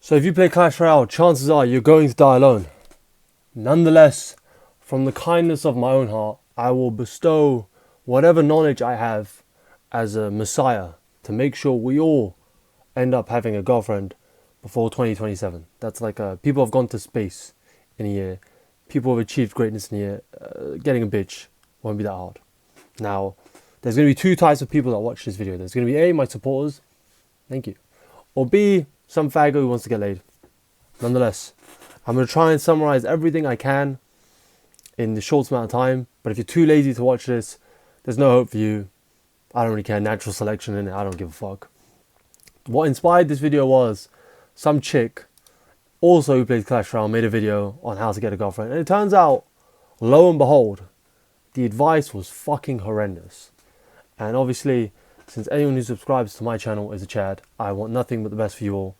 So if you play Clash Royale, chances are you're going to die alone. Nonetheless, from the kindness of my own heart, I will bestow whatever knowledge I have as a messiah to make sure we all end up having a girlfriend before 2027. That's like people have gone to space in a year. People have achieved greatness in a year. Getting a bitch won't be that hard. Now, there's going to be two types of people that watch this video. There's going to be A, my supporters. Thank you. Or B, some faggot who wants to get laid. Nonetheless, I'm going to try and summarize everything I can in the short amount of time. But if you're too lazy to watch this, there's no hope for you. I don't really care. Natural selection in it. I don't give a fuck. What inspired this video was some chick also who plays Clash Royale made a video on how to get a girlfriend. And it turns out, lo and behold, the advice was fucking horrendous. And obviously, since anyone who subscribes to my channel is a Chad, I want nothing but the best for you all.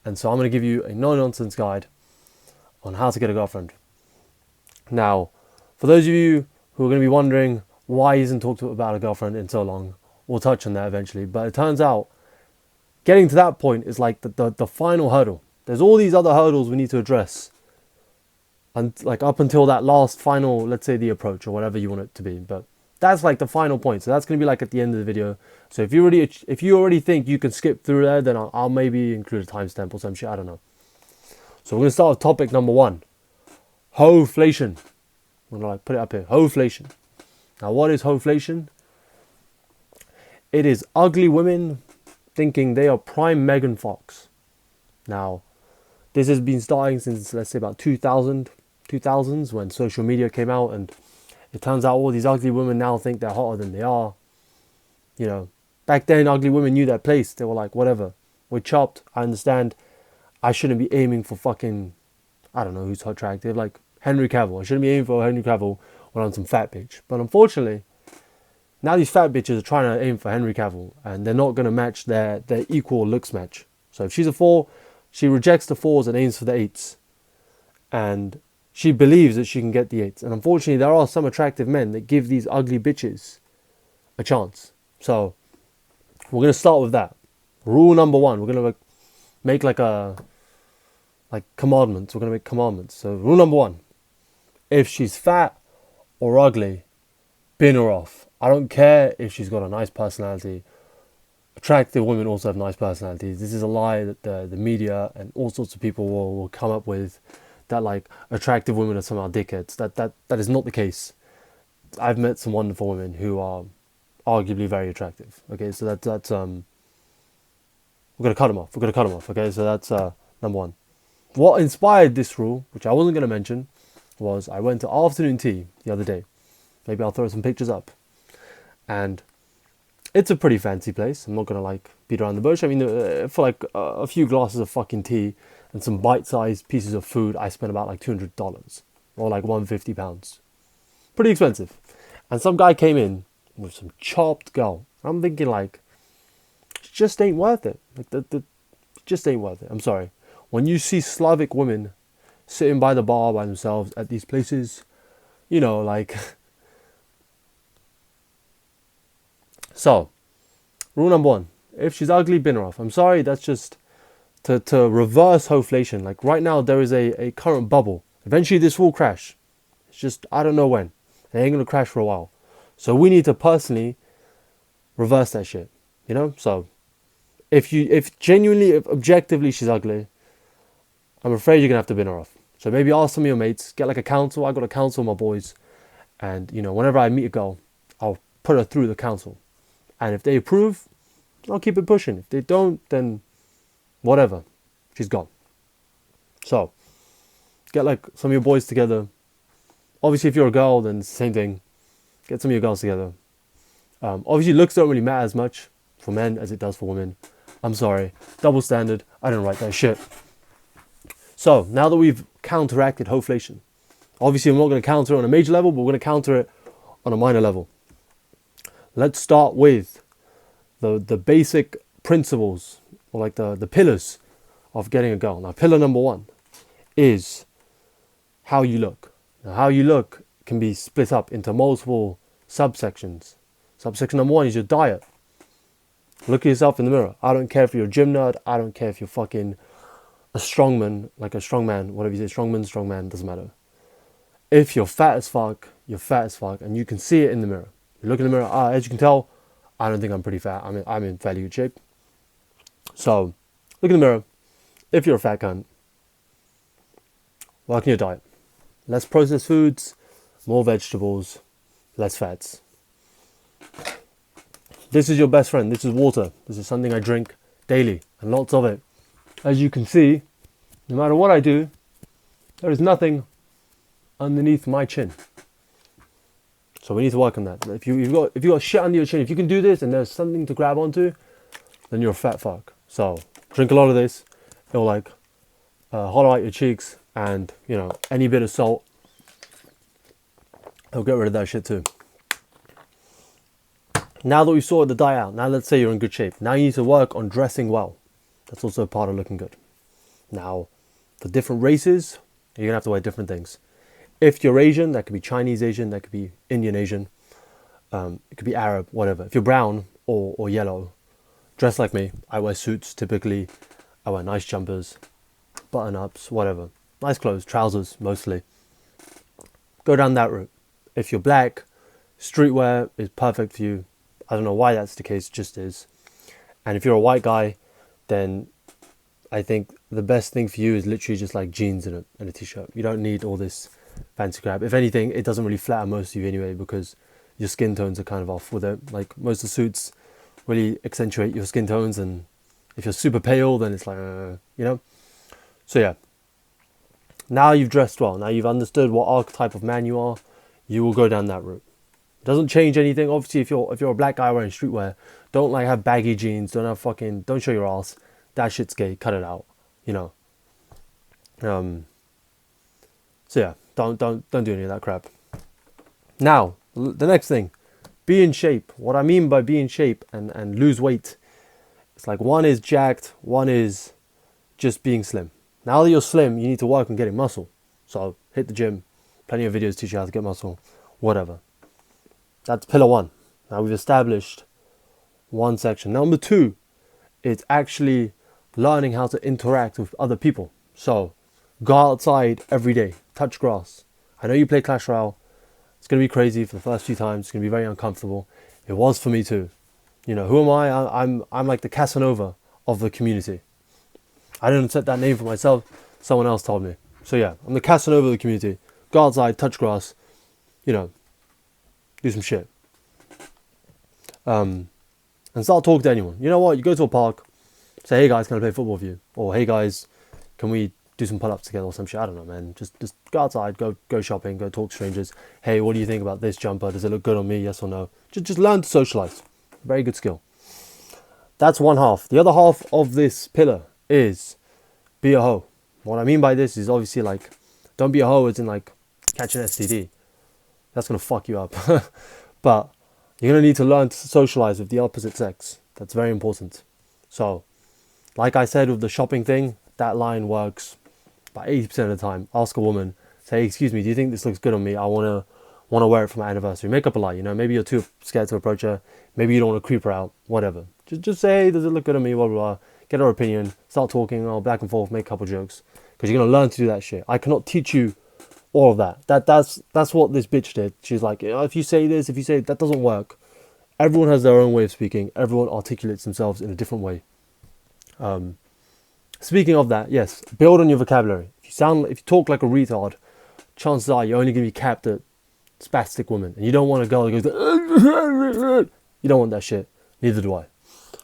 And so I'm going to give you a no-nonsense guide on how to get a girlfriend. Now, for those of you who are going to be wondering why he hasn't talked about a girlfriend in so long, we'll touch on that eventually. But it turns out, getting to that point is like the final hurdle. There's all these other hurdles we need to address. And like up until that last final, let's say the approach or whatever you want it to be. But that's like the final point. So that's going to be like at the end of the video. So if you already think you can skip through there, then I'll maybe include a timestamp or some shit. I don't know. So we're going to start with topic number 1. Hoflation. I'm going to like put it up here. Hoflation. Now what is hoflation? It is ugly women thinking they are prime Megan Fox. Now, this has been starting since, let's say, about 2000s when social media came out, and it turns out all these ugly women now think they're hotter than they are. You know, back then ugly women knew their place. They were like, whatever, we're chopped. I understand. I shouldn't be aiming for fucking, I don't know who's attractive, like Henry Cavill. I shouldn't be aiming for Henry Cavill when I'm some fat bitch. But unfortunately, now these fat bitches are trying to aim for Henry Cavill, and they're not going to match their equal looks match. So if she's a 4, she rejects the 4s and aims for the 8s. And she believes that she can get the 8s. And unfortunately, there are some attractive men that give these ugly bitches a chance. So we're going to start with that. Rule number 1. We're going to make commandments. We're going to make commandments. So rule number 1. If she's fat or ugly, bin her off. I don't care if she's got a nice personality. Attractive women also have nice personalities. This is a lie that the media and all sorts of people will come up with, that like attractive women are somehow dickheads. That is not the case. I've met some wonderful women who are arguably very attractive. Okay, so that's we're gonna cut them off. Okay, so that's number 1. What inspired this rule, which I wasn't gonna mention, was I went to afternoon tea the other day. Maybe I'll throw some pictures up. And it's a pretty fancy place. I'm not going to like beat around the bush. I mean, for like a few glasses of fucking tea and some bite-sized pieces of food, I spent about like $200 or like £150. Pretty expensive. And some guy came in with some chopped girl. I'm thinking like, it just ain't worth it. Like it just ain't worth it. I'm sorry. When you see Slavic women sitting by the bar by themselves at these places, you know, like... So, rule number 1. If she's ugly, bin her off. I'm sorry, that's just to reverse hoflation. Like right now, there is a current bubble. Eventually, this will crash. It's just, I don't know when. It ain't going to crash for a while. So we need to personally reverse that shit. You know? So, if objectively she's ugly, I'm afraid you're going to have to bin her off. So maybe ask some of your mates. Get like a council. I got a council of my boys. And, you know, whenever I meet a girl, I'll put her through the council. And if they approve, I'll keep it pushing. If they don't, then whatever. She's gone. So, get like some of your boys together. Obviously, if you're a girl, then it's the same thing. Get some of your girls together. Obviously, looks don't really matter as much for men as it does for women. I'm sorry. Double standard. I didn't write that shit. So, now that we've counteracted hoflation. Obviously, I'm not going to counter it on a major level, but we're going to counter it on a minor level. Let's start with the basic principles, or like the pillars of getting a girl. Now, pillar number 1 is how you look. Now, how you look can be split up into multiple subsections. Subsection number 1 is your diet. Look at yourself in the mirror. I don't care if you're a gym nerd. I don't care if you're fucking a strongman, like a strongman, whatever you say, strong man, doesn't matter. If you're fat as fuck, you're fat as fuck, and you can see it in the mirror. You look in the mirror, as you can tell, I don't think I'm pretty fat. I'm in fairly good shape. So, look in the mirror. If you're a fat cunt, work on your diet. Less processed foods, more vegetables, less fats. This is your best friend. This is water. This is something I drink daily, and lots of it. As you can see, no matter what I do, there is nothing underneath my chin. So we need to work on that. If you've got shit under your chin, if you can do this and there's something to grab onto, then you're a fat fuck. So drink a lot of this. It'll like hollow out your cheeks, and any bit of salt, it'll get rid of that shit too. Now that we've sorted the diet out, now let's say you're in good shape. Now you need to work on dressing well. That's also part of looking good. Now, for different races, you're gonna have to wear different things. If you're Asian, that could be Chinese Asian, that could be Indian Asian, it could be Arab, whatever. If you're brown or yellow, dress like me. I wear suits typically. I wear nice jumpers, button-ups, whatever. Nice clothes, trousers mostly. Go down that route. If you're black, streetwear is perfect for you. I don't know why that's the case, it just is. And if you're a white guy, then I think the best thing for you is literally just like jeans and a t-shirt. You don't need all this fancy crap. If anything, it doesn't really flatter most of you anyway, because your skin tones are kind of off with it. Like most of the suits really accentuate your skin tones, and if you're super pale, then it's like, So yeah, now you've dressed well. Now you've understood what archetype of man you are. You will go down that route. It doesn't change anything. Obviously, if you're a black guy wearing streetwear, don't like have baggy jeans. Don't show your ass. That shit's gay. Cut it out. So yeah, don't do any of that crap. Now, the next thing, be in shape. What I mean by be in shape and lose weight, it's like one is jacked, one is just being slim. Now that you're slim, you need to work on getting muscle. So hit the gym. Plenty of videos teach you how to get muscle. Whatever. That's pillar one. Now we've established one section. Number two, it's actually learning how to interact with other people. So go outside every day, touch grass. I know you play Clash Royale. It's going to be crazy for the first few times. It's going to be very uncomfortable. It was for me too. Who am I? I'm like the Casanova of the community. I didn't set that name for myself. Someone else told me. So yeah, I'm the Casanova of the community. Go outside, touch grass, do some shit. And start talking to anyone. You know what? You go to a park, say, hey guys, can I play football with you? Or hey guys, can we do some pull-ups together or some shit? I don't know, man. Just go outside, go shopping, go talk to strangers. Hey, what do you think about this jumper? Does it look good on me? Yes or no? Just learn to socialize. Very good skill. That's one half. The other half of this pillar is be a hoe. What I mean by this is obviously like, don't be a hoe as in like catch an STD. That's going to fuck you up. But you're going to need to learn to socialize with the opposite sex. That's very important. So, like I said with the shopping thing, that line works about 80% of the time. Ask a woman, say, excuse me, do you think this looks good on me? I want to wear it for my anniversary. Make up a lie, maybe you're too scared to approach her. Maybe you don't want to creep her out, whatever. Just say, hey, does it look good on me? Blah, blah, blah. Get her opinion, start talking, back and forth, make a couple jokes. Because you're going to learn to do that shit. I cannot teach you all of that. That's what this bitch did. She's like, if you say this, that doesn't work. Everyone has their own way of speaking. Everyone articulates themselves in a different way. Speaking of that, yes, build on your vocabulary. If you talk like a retard, chances are you're only going to be capped at spastic women. And you don't want a girl who goes, you don't want that shit. Neither do I.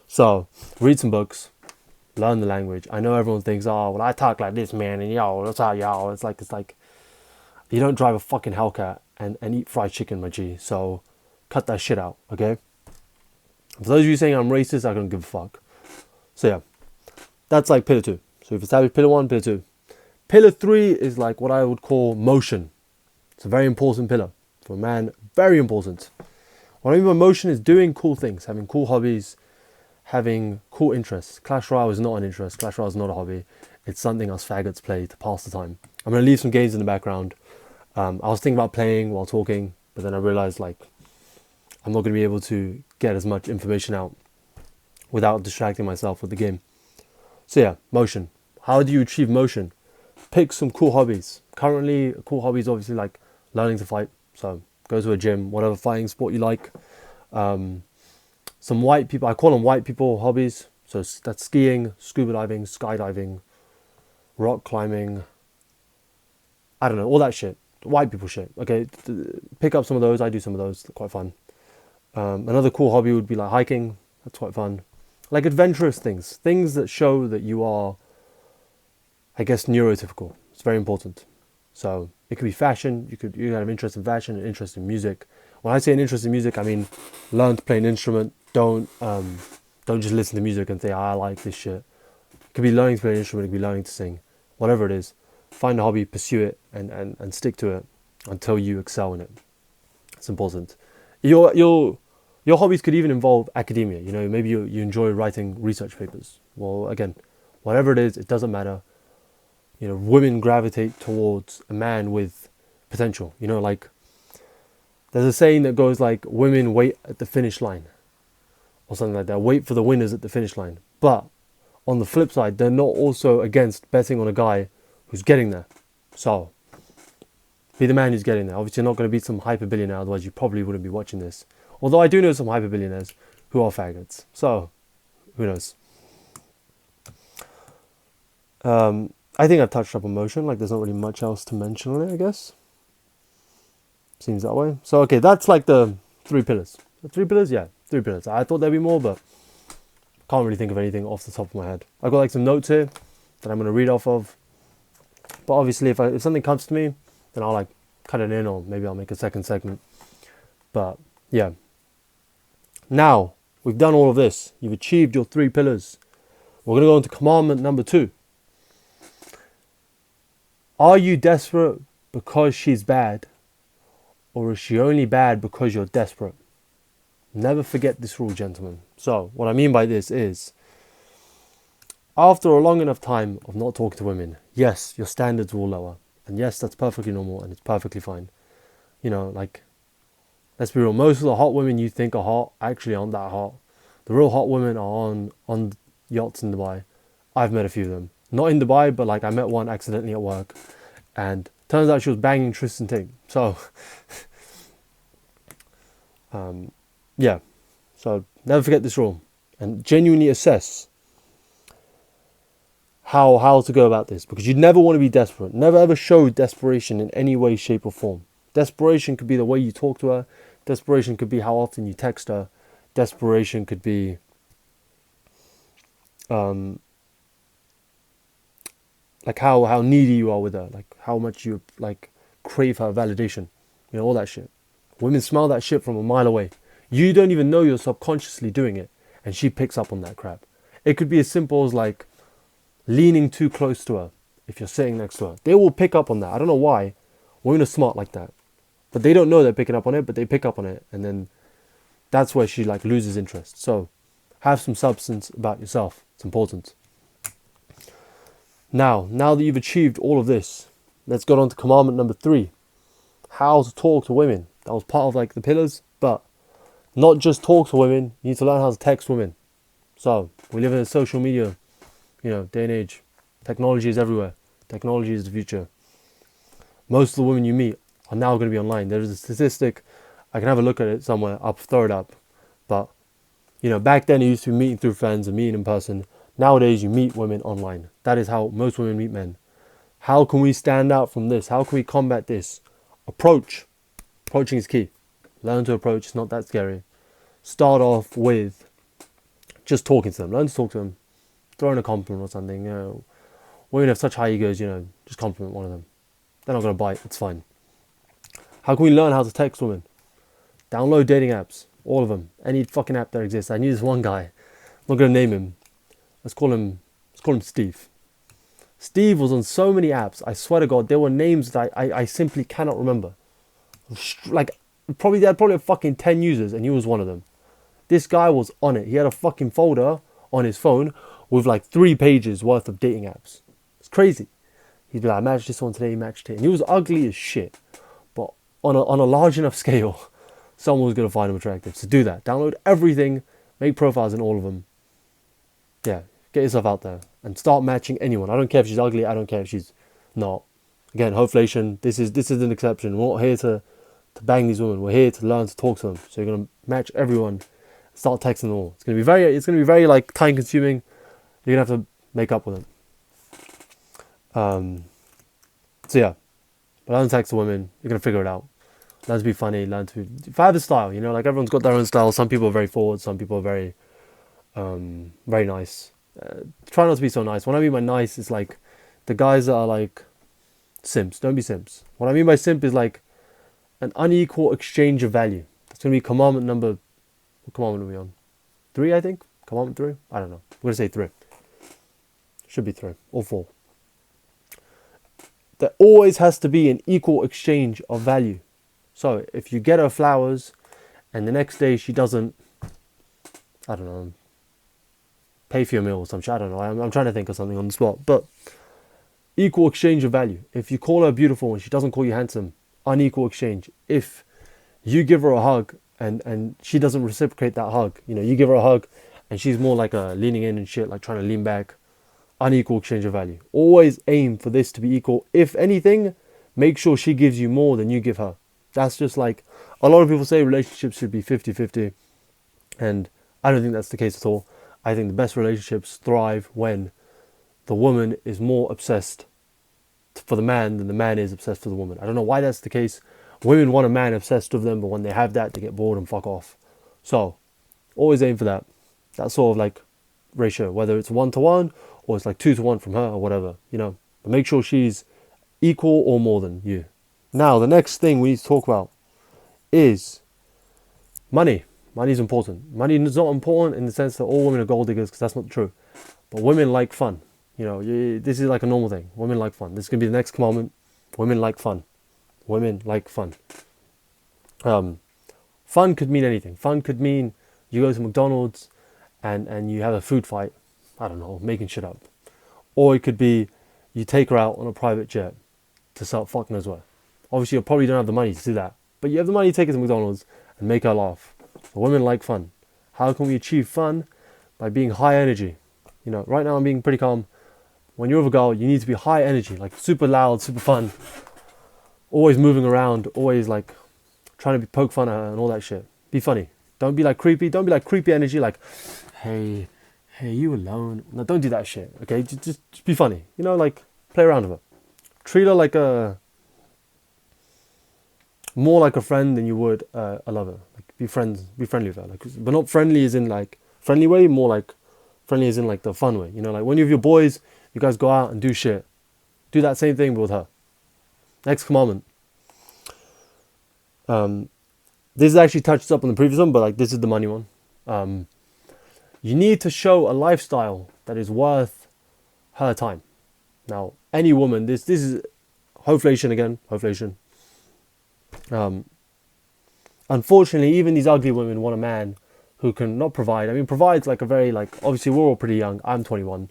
So, read some books. Learn the language. I know everyone thinks, oh, well, I talk like this, man, and that's how y'all. It's like, you don't drive a fucking Hellcat and eat fried chicken, my G. So, cut that shit out, okay? For those of you saying I'm racist, I don't give a fuck. So yeah, that's like pillar two. So we've established pillar one, pillar two. Pillar three is like what I would call motion. It's a very important pillar for a man. Very important. What I mean by motion is doing cool things, having cool hobbies, having cool interests. Clash Royale is not an interest. Clash Royale is not a hobby. It's something us faggots play to pass the time. I'm going to leave some games in the background. I was thinking about playing while talking, but then I realized like I'm not going to be able to get as much information out without distracting myself with the game. So yeah, motion. How do you achieve motion? Pick some cool hobbies. Currently, a cool hobby is obviously like learning to fight. So go to a gym, whatever fighting sport you like. Some white people, I call them white people hobbies. So that's skiing, scuba diving, skydiving, rock climbing. I don't know, all that shit. White people shit. Okay, pick up some of those. I do some of those. They're quite fun. Another cool hobby would be like hiking. That's quite fun. Like adventurous things. Things that show that you are, I guess, neurotypical. It's very important. So it could be fashion. You could have interest in fashion and interest in music. When I say an interest in music, I mean learn to play an instrument. Don't just listen to music and say, I like this shit. It could be learning to play an instrument. It could be learning to sing. Whatever it is, find a hobby, pursue it, and stick to it until you excel in it. It's important. Your hobbies could even involve academia. You know, maybe you enjoy writing research papers. Well, again, whatever it is, it doesn't matter. You know, women gravitate towards a man with potential. You know, like there's a saying that goes like, women wait at the finish line or something like that. Wait for the winners at the finish line. But on the flip side, they're not also against betting on a guy who's getting there. So be the man who's getting there. Obviously, you're not going to be some hyper billionaire, otherwise you probably wouldn't be watching this. Although I do know some hyper billionaires who are faggots. So who knows? I think I've touched up on motion. Like there's not really much else to mention on it, I guess. Seems that way. So okay, that's like the 3 pillars. The 3 pillars, yeah, 3 pillars. I thought there'd be more, but can't really think of anything off the top of my head. I've got like some notes here that I'm going to read off of. But obviously, if something comes to me, then I'll like cut it in, or maybe I'll make a second segment. But yeah. Now, we've done all of this. You've achieved your 3 pillars. We're going to go into commandment number 2. Are you desperate because she's bad? Or is she only bad because you're desperate? Never forget this rule, gentlemen. So, what I mean by this is, after a long enough time of not talking to women, yes, your standards will lower. And yes, that's perfectly normal and it's perfectly fine. You know, like, let's be real, most of the hot women you think are hot actually aren't that hot. The real hot women are on yachts in Dubai. I've met a few of them. Not in Dubai, but like I met one accidentally at work. And turns out she was banging Tristan Ting. So, yeah. So, never forget this rule. And genuinely assess how to go about this. Because you never want to be desperate. Never ever show desperation in any way, shape or form. Desperation could be the way you talk to her. Desperation could be how often you text her. Desperation could be like how needy you are with her, like how much you like crave her validation, you know, all that shit. Women smell that shit from a mile away. You don't even know you're subconsciously doing it, and she picks up on that crap. It could be as simple as like leaning too close to her if you're sitting next to her. They will pick up on that. I don't know why. Women are smart like that, but they don't know they're picking up on it, but they pick up on it, and then that's where she like loses interest. So have some substance about yourself. It's important. Now that you've achieved all of this, let's go on to commandment number 3. How to talk to women. That was part of like the pillars, but not just talk to women. You need to learn how to text women. So we live in a social media, you know, day and age. Technology is everywhere. Technology is the future. Most of the women you meet are now going to be online. There's a statistic. I can have a look at it somewhere. I'll throw it up. But, you know, back then it used to be meeting through friends and meeting in person. Nowadays, you meet women online. That is how most women meet men. How can we stand out from this? How can we combat this? Approach. Approaching is key. Learn to approach. It's not that scary. Start off with just talking to them. Learn to talk to them. Throw in a compliment or something. You know, women have such high egos, you know, just compliment one of them. They're not going to bite. It's fine. How can we learn how to text women? Download dating apps. All of them. Any fucking app that exists. I knew this one guy. I'm not going to name him. Let's call him Steve. Steve was on so many apps. I swear to God, there were names that I simply cannot remember. Like, they had probably fucking 10 users, and he was one of them. This guy was on it. He had a fucking folder on his phone with like 3 pages worth of dating apps. It's crazy. He'd be like, match this one today, match today. And he was ugly as shit. But on a large enough scale, someone was going to find him attractive. So do that. Download everything. Make profiles in all of them. Yeah, get yourself out there. and start matching anyone. I don't care if she's ugly. I don't care if she's not. Again, hoflation. This is an exception. We're not here to bang these women. We're here to learn to talk to them. So you're gonna match everyone. Start texting them all. It's gonna be very like time consuming. You're gonna have to make up with them. So yeah, but learn to text the women. You're gonna figure it out. Learn to be funny. Learn to have a style. You know, like everyone's got their own style. Some people are very forward. Some people are very, very nice. Try not to be so nice. What I mean by nice is like the guys that are like simps. Don't be simps. What I mean by simp is like an unequal exchange of value. That's gonna be commandment number. What commandment are we on? 3, I think. Commandment 3. I don't know. We're gonna say 3. Should be 3 or 4. There always has to be an equal exchange of value. So if you get her flowers and the next day she doesn't, I don't know, pay for your meal or some shit, I don't know. I'm trying to think of something on the spot. But equal exchange of value. If you call her beautiful and she doesn't call you handsome, unequal exchange. If you give her a hug and she doesn't reciprocate that hug, you know, you give her a hug and she's more like leaning in and shit, like trying to lean back, unequal exchange of value. Always aim for this to be equal. If anything, make sure she gives you more than you give her. That's just like, a lot of people say relationships should be 50-50. And I don't think that's the case at all. I think the best relationships thrive when the woman is more obsessed for the man than the man is obsessed for the woman. I don't know why that's the case. Women want a man obsessed with them, but when they have that, they get bored and fuck off. So, always aim for that. That sort of like ratio, whether it's 1-to-1 or it's like 2-to-1 from her or whatever, you know. But make sure she's equal or more than you. Now, the next thing we need to talk about is money. Money is important. Money is not important in the sense that all women are gold diggers, because that's not true. But women like fun. You know, this is like a normal thing. Women like fun. This is going to be the next commandment. Women like fun. Women like fun. Fun could mean anything. Fun could mean you go to McDonald's and you have a food fight. I don't know, making shit up. Or it could be you take her out on a private jet to start fucking as well. Obviously, you probably don't have the money to do that. But you have the money to take her to McDonald's and make her laugh. So women like fun. How can we achieve fun? By being high energy. You know, right now I'm being pretty calm. When you're with a girl, you need to be high energy. Like super loud, super fun. Always moving around. Always like trying to poke fun at her and all that shit. Be funny. Don't be like creepy. Don't be like creepy energy like, hey, you alone. No, don't do that shit, okay? Just be funny. You know, like, play around with her. Treat her like more like a friend than you would a lover. Like, be friendly with her. Like, but not friendly as in like friendly way, more like friendly as in like the fun way. You know, like when you're with your boys, you guys go out and do shit. Do that same thing with her. Next commandment. This actually touches up on the previous one, but like this is the money one. You need to show a lifestyle that is worth her time. Now, any woman, this is hoflation again, hoflation. Unfortunately, even these ugly women want a man who can not provide. I mean, provides like a very like, obviously we're all pretty young. I'm 21.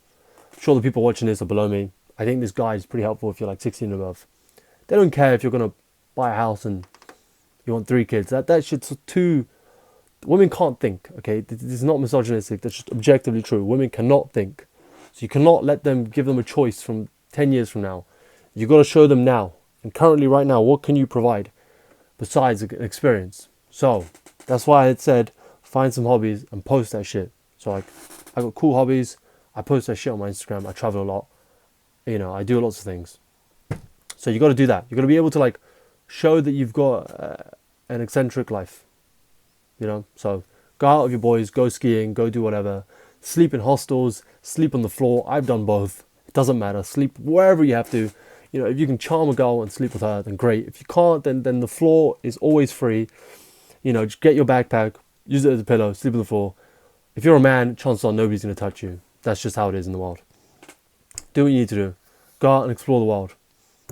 I'm sure the people watching this are below me. I think this guide is pretty helpful if you're like 16 and above. They don't care if you're going to buy a house and you want 3 kids. That shit's too... Women can't think, okay? This is not misogynistic. That's just objectively true. Women cannot think. So you cannot give them a choice from 10 years from now. You've got to show them now. And currently, right now, what can you provide besides an experience? So, that's why I had said, find some hobbies and post that shit. So, like, I got cool hobbies. I post that shit on my Instagram. I travel a lot. You know, I do lots of things. So, you got to do that. You got to be able to, like, show that you've got an eccentric life. You know, so go out with your boys, go skiing, go do whatever. Sleep in hostels, sleep on the floor. I've done both. It doesn't matter. Sleep wherever you have to. You know, if you can charm a girl and sleep with her, then great. If you can't, then the floor is always free. You know, just get your backpack, use it as a pillow, sleep on the floor. If you're a man, chances are nobody's going to touch you. That's just how it is in the world. Do what you need to do. Go out and explore the world.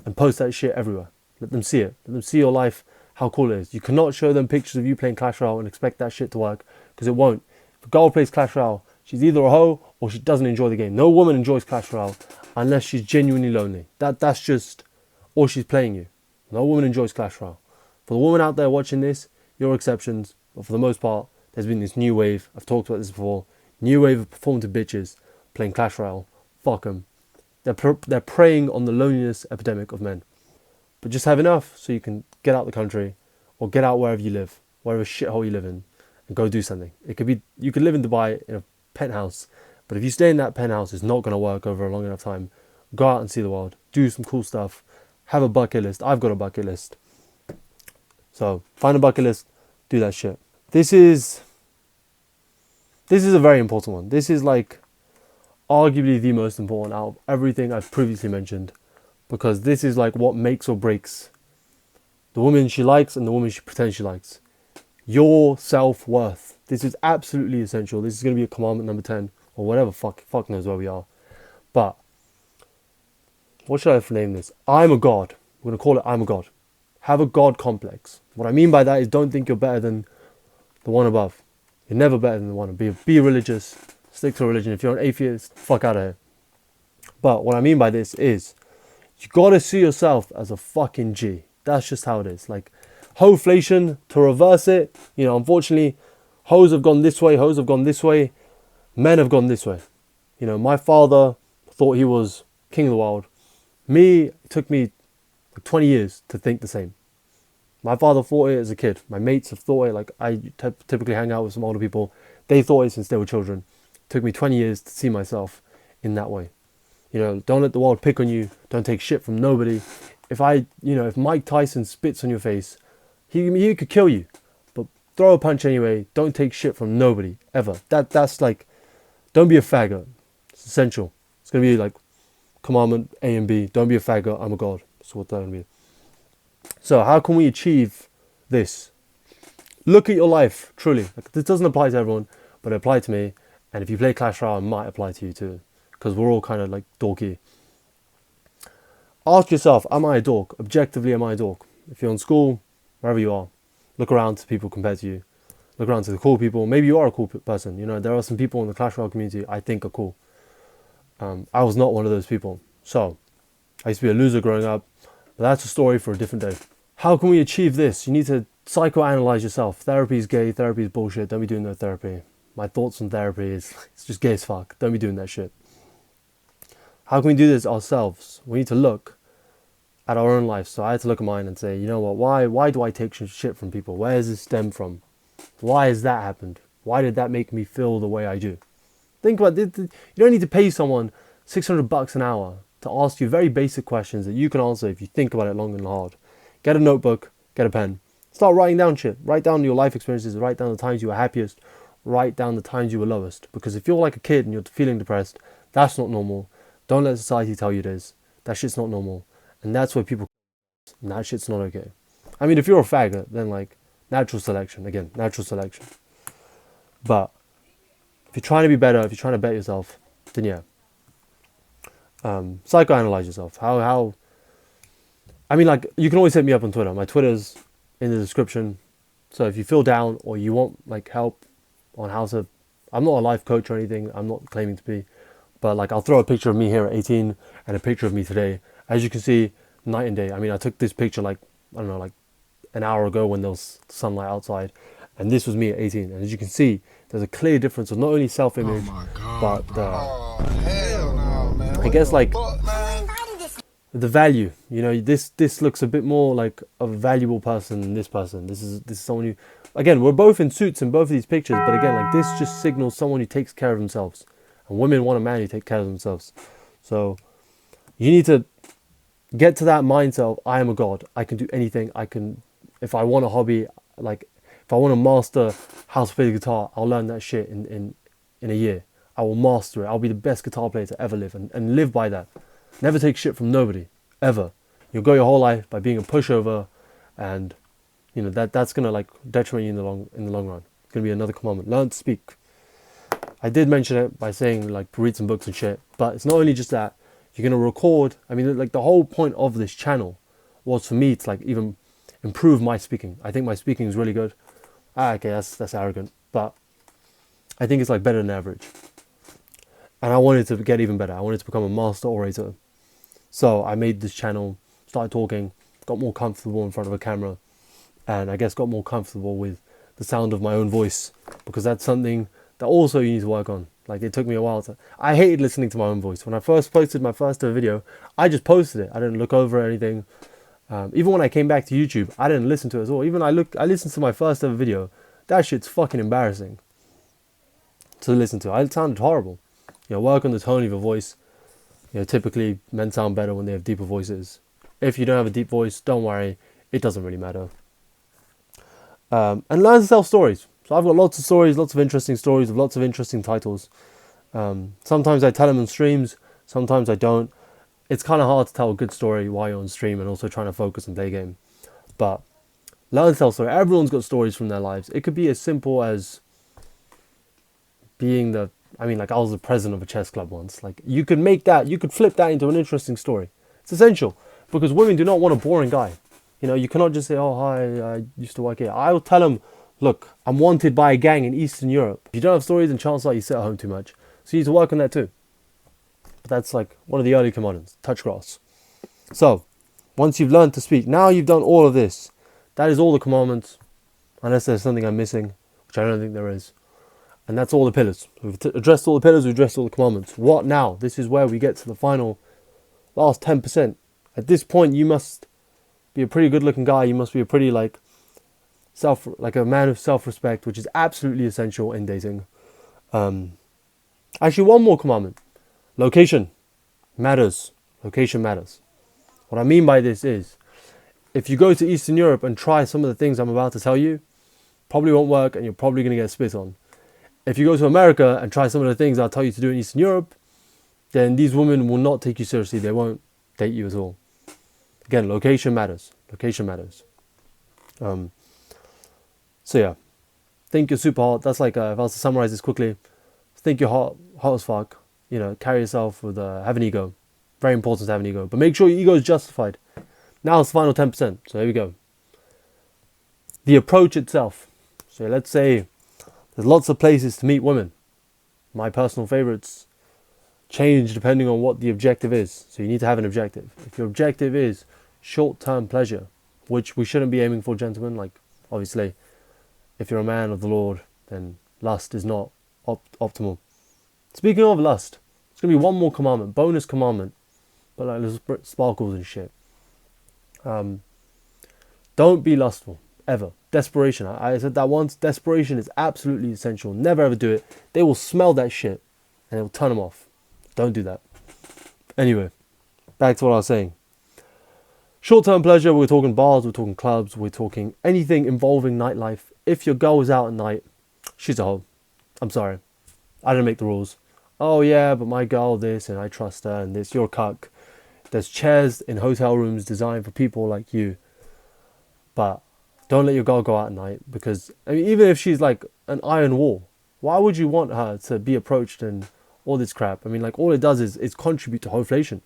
And post that shit everywhere. Let them see it. Let them see your life. How cool it is. You cannot show them pictures of you playing Clash Royale and expect that shit to work, because it won't. If a girl plays Clash Royale, she's either a hoe or she doesn't enjoy the game. No woman enjoys Clash Royale unless she's genuinely lonely. That's just, or she's playing you. No woman enjoys Clash Royale. For the woman out there watching this, you're exceptions, but for the most part, there's been this new wave. I've talked about this before. New wave of performative bitches playing Clash Royale fuck them. They're preying on the loneliness epidemic of men. But just have enough so you can get out the country or get out wherever you live, whatever shithole you live in, and go do something. It could be, you could live in Dubai in a penthouse, but if you stay in that penthouse, it's not going to work over a long enough time. Go out and see the world, do some cool stuff, have a bucket list. I've got a bucket list. So find a bucket list, do that shit. This is a very important one. This is like arguably the most important out of everything I've previously mentioned, because this is like what makes or breaks the woman she likes and the woman she pretends she likes. Your self-worth. This is absolutely essential. This is going to be a commandment number 10 or whatever, fuck knows where we are. But what should I name this? I'm a god. We're going to call it I'm a god. Have a god complex. What I mean by that is don't think you're better than the one above. You're never better than the one. Be religious. Stick to religion. If you're an atheist, fuck out of here. But what I mean by this is you gotta see yourself as a fucking G. That's just how it is. Like, hoeflation, to reverse it, unfortunately, hoes have gone this way, hoes have gone this way, men have gone this way. My father thought he was king of the world. It took me 20 years to think the same. My father thought it as a kid. My mates have thought it. Like, I typically hang out with some older people. They thought it since they were children. It took me 20 years to see myself in that way. Don't let the world pick on you. Don't take shit from nobody. If Mike Tyson spits on your face, he could kill you. But throw a punch anyway. Don't take shit from nobody, ever. That's like, don't be a faggot. It's essential. It's going to be like commandment A and B. Don't be a faggot. I'm a god. That's what they're going to be. So how can we achieve this? Look at your life, truly. Like, this doesn't apply to everyone, but it applied to me. And if you play Clash Royale, it might apply to you too. Because we're all kind of like dorky. Ask yourself, am I a dork? Objectively, am I a dork? If you're in school, wherever you are, look around to people compared to you. Look around to the cool people. Maybe you are a cool person. There are some people in the Clash Royale community I think are cool. I was not one of those people. So, I used to be a loser growing up. But that's a story for a different day. How can we achieve this? You need to psychoanalyze yourself. Therapy is gay. Therapy is bullshit. Don't be doing no therapy. My thoughts on therapy is, it's just gay as fuck. Don't be doing that shit. How can we do this ourselves? We need to look at our own life. So I had to look at mine and say, you know what? Why do I take shit from people? Where does this stem from? Why has that happened? Why did that make me feel the way I do? Think about it. You don't need to pay someone $600 an hour to ask you very basic questions that you can answer if you think about it long and hard. Get a notebook, get a pen. Start writing down shit. Write down your life experiences. Write down the times you were happiest. Write down the times you were lowest. Because if you're like a kid and you're feeling depressed, that's not normal. Don't let society tell you it is. That shit's not normal. And that's where people... And that shit's not okay. I mean, if you're a faggot, then like, natural selection. Again, natural selection. But if you're trying to be better, if you're trying to bet yourself, then yeah. Psychoanalyze yourself. How... I mean, like, you can always hit me up on Twitter. My Twitter's in the description. So if you feel down or you want like help on how to... I'm not a life coach or anything. I'm not claiming to be. But like, I'll throw a picture of me here at 18 and a picture of me today. As you can see, night and day. I mean, I took this picture like, I don't know, like an hour ago when there was sunlight outside. And this was me at 18. And as you can see, there's a clear difference of not only self-image, but hell no, man. I guess like the value. This looks a bit more like a valuable person than this person. This is someone who, again, we're both in suits in both of these pictures. But again, like, this just signals someone who takes care of themselves. And women want a man who takes care of themselves. So you need to get to that mindset of, I am a god. I can do anything. If I want a hobby, like if I want to master how to play the guitar, I'll learn that shit in a year. I will master it. I'll be the best guitar player to ever live, and live by that. Never take shit from nobody, ever. You'll go your whole life by being a pushover, and that's gonna like detriment you in the long run. It's gonna be another commandment. Learn to speak. I did mention it by saying like read some books and shit, but it's not only just that. You're gonna record. I mean, like, the whole point of this channel was for me to like even improve my speaking. I think my speaking is really good. Okay, that's arrogant, but I think it's like better than average. And I wanted to get even better. I wanted to become a master orator. So I made this channel, started talking, got more comfortable in front of a camera, and I guess got more comfortable with the sound of my own voice, because that's something that also you need to work on. Like, it took me a while to... I hated listening to my own voice. When I first posted my first ever video, I just posted it. I didn't look over anything. Even when I came back to YouTube, I didn't listen to it at all. Even I listened to my first ever video. That shit's fucking embarrassing to listen to. It sounded horrible. You know, work on the tone of your voice. You know, typically men sound better when they have deeper voices. If you don't have a deep voice, don't worry. It doesn't really matter. And learn to tell stories. So I've got lots of stories, lots of interesting stories with lots of interesting titles. Sometimes I tell them on streams, sometimes I don't. It's kind of hard to tell a good story while you're on stream and also trying to focus and play a game. But learn to tell stories. Everyone's got stories from their lives. It could be as simple as being I was the president of a chess club once. Like, you could flip that into an interesting story. It's essential, because women do not want a boring guy. You know, you cannot just say, oh, hi, I used to work here. I will tell them, look, I'm wanted by a gang in Eastern Europe. If you don't have stories, then chances are you sit at home too much. So you need to work on that too. But that's like one of the early commandments, touch grass. So, once you've learned to speak, now you've done all of this. That is all the commandments, unless there's something I'm missing, which I don't think there is. And that's all the pillars. We've addressed all the pillars, we've addressed all the commandments. What now? This is where we get to the final, last 10%. At this point, you must be a pretty good looking guy. You must be a pretty like a man of self-respect, which is absolutely essential in dating. Actually, one more commandment. Location matters. Location matters. What I mean by this is, if you go to Eastern Europe and try some of the things I'm about to tell you, probably won't work and you're probably going to get spit on. If you go to America and try some of the things I'll tell you to do in Eastern Europe, then these women will not take you seriously. They won't date you at all. Again, location matters. Location matters. So yeah, think you're super hot. That's like, if I was to summarize this quickly, think you're hot as fuck. You know, carry yourself with, have an ego. Very important to have an ego. But make sure your ego is justified. Now it's the final 10%. So here we go. The approach itself. So let's say there's lots of places to meet women. My personal favorites change depending on what the objective is. So you need to have an objective. If your objective is short-term pleasure, which we shouldn't be aiming for, gentlemen, like obviously if you're a man of the Lord, then lust is not optimal. Speaking of lust, it's going to be one more commandment, bonus commandment, but like little sparkles and shit. Don't be lustful, ever. Desperation, I said that once, desperation is absolutely essential. Never ever do it. They will smell that shit and it will turn them off. Don't do that. Anyway, back to what I was saying. Short-term pleasure, we're talking bars, we're talking clubs, we're talking anything involving nightlife. If your girl is out at night, she's a hoe. I'm sorry. I didn't make the rules. Oh yeah, but my girl this, and I trust her, and this, you're a cuck. There's chairs in hotel rooms designed for people like you. But don't let your girl go out at night, because even if she's like an iron wall, why would you want her to be approached and all this crap? Like all it does is contribute to inflation.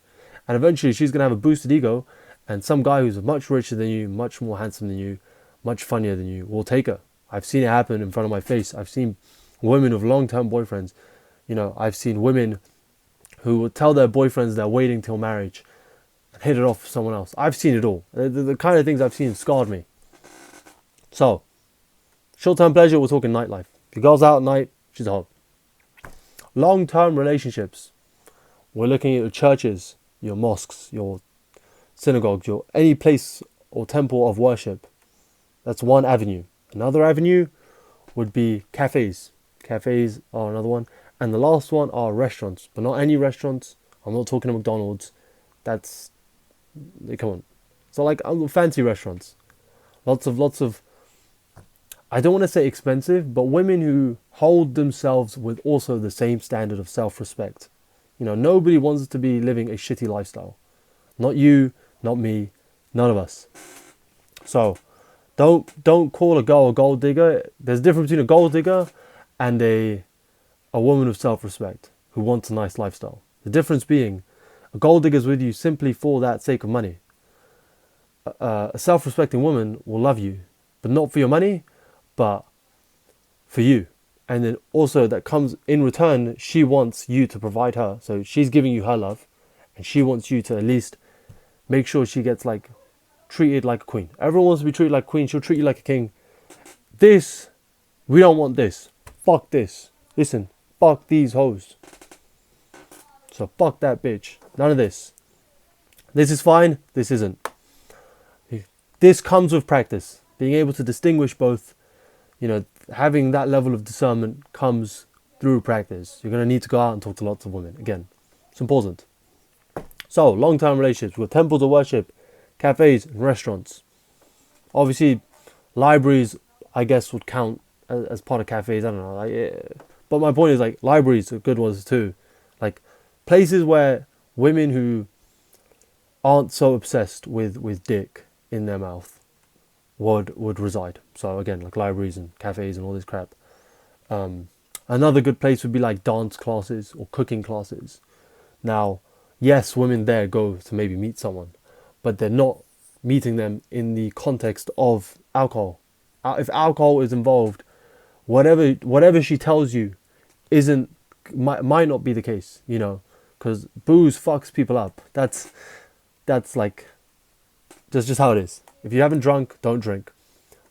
And eventually she's going to have a boosted ego, and some guy who's much richer than you, much more handsome than you, much funnier than you will take her. I've seen it happen in front of my face. I've seen women with long-term boyfriends. You know, I've seen women who will tell their boyfriends they're waiting till marriage and hit it off with someone else. I've seen it all. The kind of things I've seen scarred me. So, short-term pleasure, we're talking nightlife. If your girl's out at night, she's a hoe. Long-term relationships, we're looking at your churches, your mosques, your synagogues, your any place or temple of worship. That's one avenue. Another avenue would be cafes. Cafes are another one. And the last one are restaurants. But not any restaurants. I'm not talking McDonald's. Come on. So like fancy restaurants. Lots of, I don't want to say expensive, but women who hold themselves with also the same standard of self-respect. You know, nobody wants to be living a shitty lifestyle. Not you, not me, none of us. So, don't call a girl a gold digger. There's a difference between a gold digger and a woman of self-respect who wants a nice lifestyle. The difference being, a gold digger is with you simply for that sake of money. A self-respecting woman will love you, but not for your money, but for you. And then also that comes in return, she wants you to provide her. So she's giving you her love, and she wants you to at least make sure she gets like treated like a queen. Everyone wants to be treated like a queen. She'll treat you like a king. We don't want this. Fuck this. Listen, fuck these hoes. So fuck that bitch. None of this. This is fine. This isn't. This comes with practice. Being able to distinguish both, having that level of discernment comes through practice. You're going to need to go out and talk to lots of women. Again, it's important. So, long-term relationships with temples of worship, cafes, and restaurants. Obviously, libraries, I guess, would count as part of cafes. I don't know. But my point is, like, libraries are good ones too. Like, places where women who aren't so obsessed with dick in their mouth would reside. So again, like libraries and cafes and all this crap. Another good place would be like dance classes or cooking classes. Now, yes, women there go to maybe meet someone, but they're not meeting them in the context of alcohol. If alcohol is involved, whatever she tells you might not be the case, because booze fucks people up. That's like, that's just how it is. If you haven't drunk, don't drink.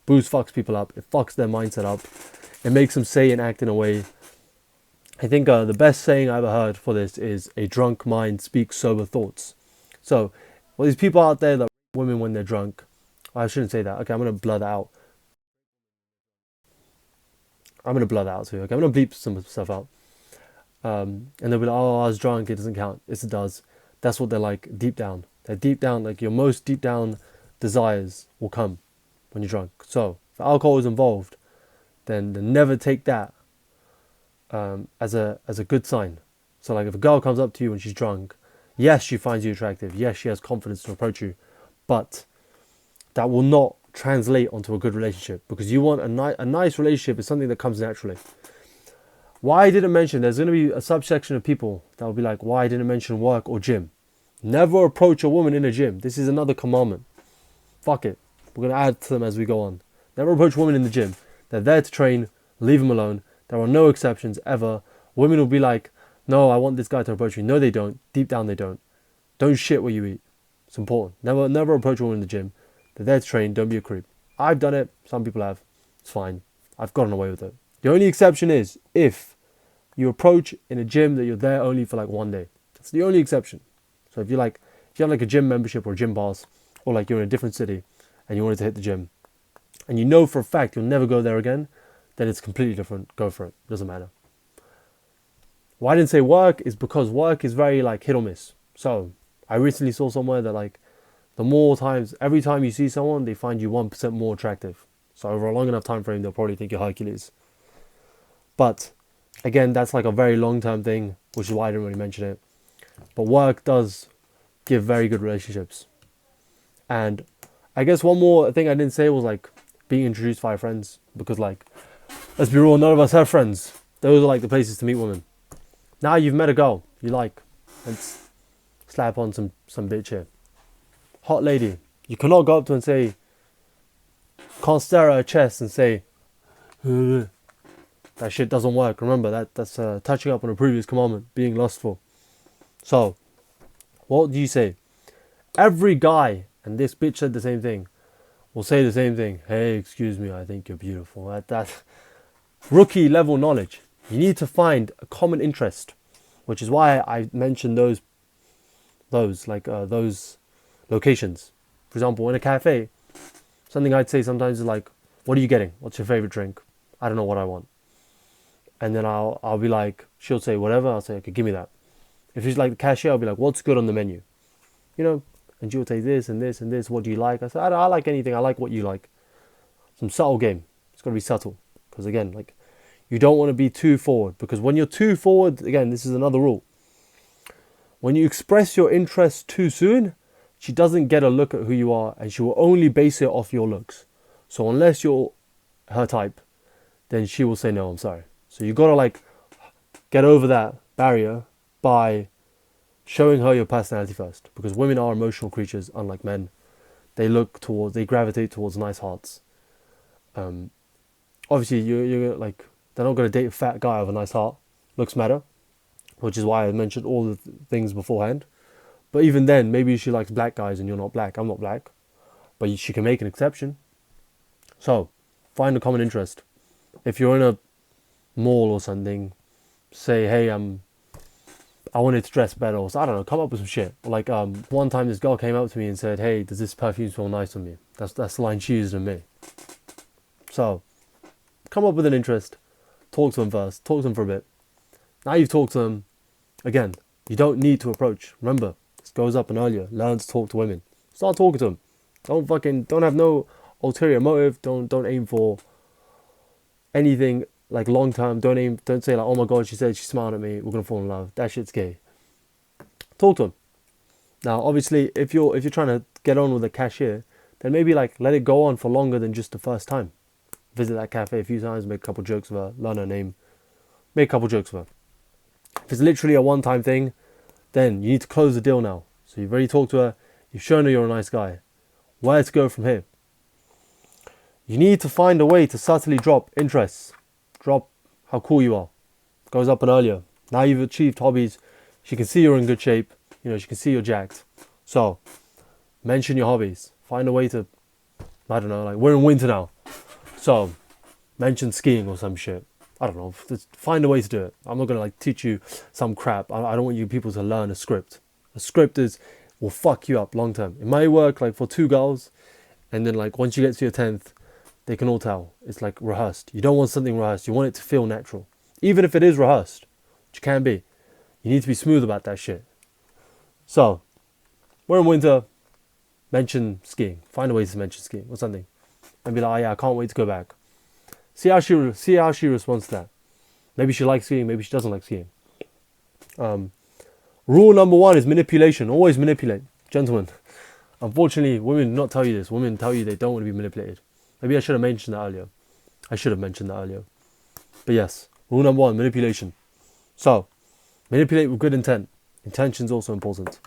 Booze fucks people up. It fucks their mindset up. It makes them say and act in a way. I think the best saying I ever heard for this is, a drunk mind speaks sober thoughts. So, these people out there that women when they're drunk, I shouldn't say that. Okay, I'm going to blur that out. I'm going to blur that out too. Okay, I'm going to bleep some stuff out. And they'll be like, oh, I was drunk. It doesn't count. Yes, it does. That's what they're like deep down. They're deep down, like your most deep down desires will come when you're drunk. So, if alcohol is involved, then never take that as a good sign. So like if a girl comes up to you when she's drunk, yes, she finds you attractive, yes, she has confidence to approach you, but that will not translate onto a good relationship, because you want a nice relationship is something that comes naturally. Why I didn't mention, there's going to be a subsection of people that will be like, why I didn't mention work or gym. Never approach a woman in a gym. This is another commandment. Fuck it. We're going to add to them as we go on. Never approach women in the gym. They're there to train. Leave them alone. There are no exceptions ever. Women will be like, no, I want this guy to approach me. No, they don't. Deep down, they don't. Don't shit what you eat. It's important. Never approach a woman in the gym. They're there to train. Don't be a creep. I've done it. Some people have. It's fine. I've gotten away with it. The only exception is if you approach in a gym that you're there only for like one day. That's the only exception. So if you have like a gym membership or a gym pass, or like you're in a different city and you wanted to hit the gym, and you know for a fact you'll never go there again, then it's completely different. Go for it. Doesn't matter. Why I didn't say work is because work is very like hit or miss. So I recently saw somewhere that like every time you see someone, they find you 1% more attractive. So over a long enough time frame, they'll probably think you're Hercules. But again, that's like a very long-term thing, which is why I didn't really mention it. But work does give very good relationships. And I guess one more thing I didn't say was like being introduced by friends. Because like, let's be real, none of us have friends. Those are like the places to meet women. Now you've met a girl you like. Let's slap on some bitch here. Hot lady. You cannot go up to her and say, can't stare at her chest and say, that shit doesn't work. Remember, that's touching up on a previous commandment, being lustful. So, what do you say? Every guy, and this bitch said the same thing, will say the same thing. Hey, excuse me, I think you're beautiful. That rookie level knowledge. You need to find a common interest, which is why I mentioned those locations. For example, in a cafe, something I'd say sometimes is like, what are you getting? What's your favorite drink? I don't know what I want. And then I'll be like, she'll say whatever. I'll say, okay, give me that. If she's like the cashier, I'll be like, what's good on the menu? And she'll say this and this and this. What do you like? I say, I like anything. I like what you like. Some subtle game. It's got to be subtle. Because again, like, you don't want to be too forward. Because when you're too forward, again, this is another rule. When you express your interest too soon, she doesn't get a look at who you are, and she will only base it off your looks. So unless you're her type, then she will say, no, I'm sorry. So you got to like get over that barrier by showing her your personality first. Because women are emotional creatures, unlike men. They gravitate towards nice hearts. Obviously, you're like, they're not going to date a fat guy with a nice heart. Looks matter. Which is why I mentioned all the things beforehand. But even then, maybe she likes black guys and you're not black. I'm not black. But she can make an exception. So, find a common interest. If you're in a mall or something, say, hey, I wanted to dress better, or so, I don't know, come up with some shit. Like one time this girl came up to me and said, hey, does this perfume smell nice on me? That's the line she used on me. So come up with an interest, talk to them first, talk to them for a bit. Now you've talked to them, again, you don't need to approach. Remember, this goes up and earlier, learn to talk to women. Start talking to them. Don't have no ulterior motive. Don't aim for anything like long term. Don't say like, oh my god, she said she smiled at me, we're gonna fall in love. That shit's gay. Talk to them. Now obviously if you're trying to get on with a cashier, then maybe like let it go on for longer than just the first time. Visit that cafe a few times, make a couple jokes of her, learn her name, make a couple jokes of her. If it's literally a one-time thing, then you need to close the deal now. So you've already talked to her, you've shown her you're a nice guy. Where to go from here? You need to find a way to subtly drop interests. Drop how cool you are. Goes up and earlier. Now you've achieved hobbies. She can see you're in good shape. You know, she can see you're jacked. So, mention your hobbies. Find a way to, I don't know, like we're in winter now. So, mention skiing or some shit. I don't know. Just find a way to do it. I'm not going to like teach you some crap. I don't want you people to learn a script. A script will fuck you up long term. It might work like for 2 girls. And then like once you get to your 10th, they can all tell. It's like rehearsed. You don't want something rehearsed. You want it to feel natural. Even if it is rehearsed, which can be. You need to be smooth about that shit. So, we're in winter. Mention skiing. Find a way to mention skiing or something. And be like, oh yeah, I can't wait to go back. See how she responds to that. Maybe she likes skiing. Maybe she doesn't like skiing. Rule number 1 is manipulation. Always manipulate. Gentlemen. Unfortunately, women do not tell you this. Women tell you they don't want to be manipulated. Maybe I should have mentioned that earlier. But yes, rule number 1, manipulation. So, manipulate with good intent. Intention is also important.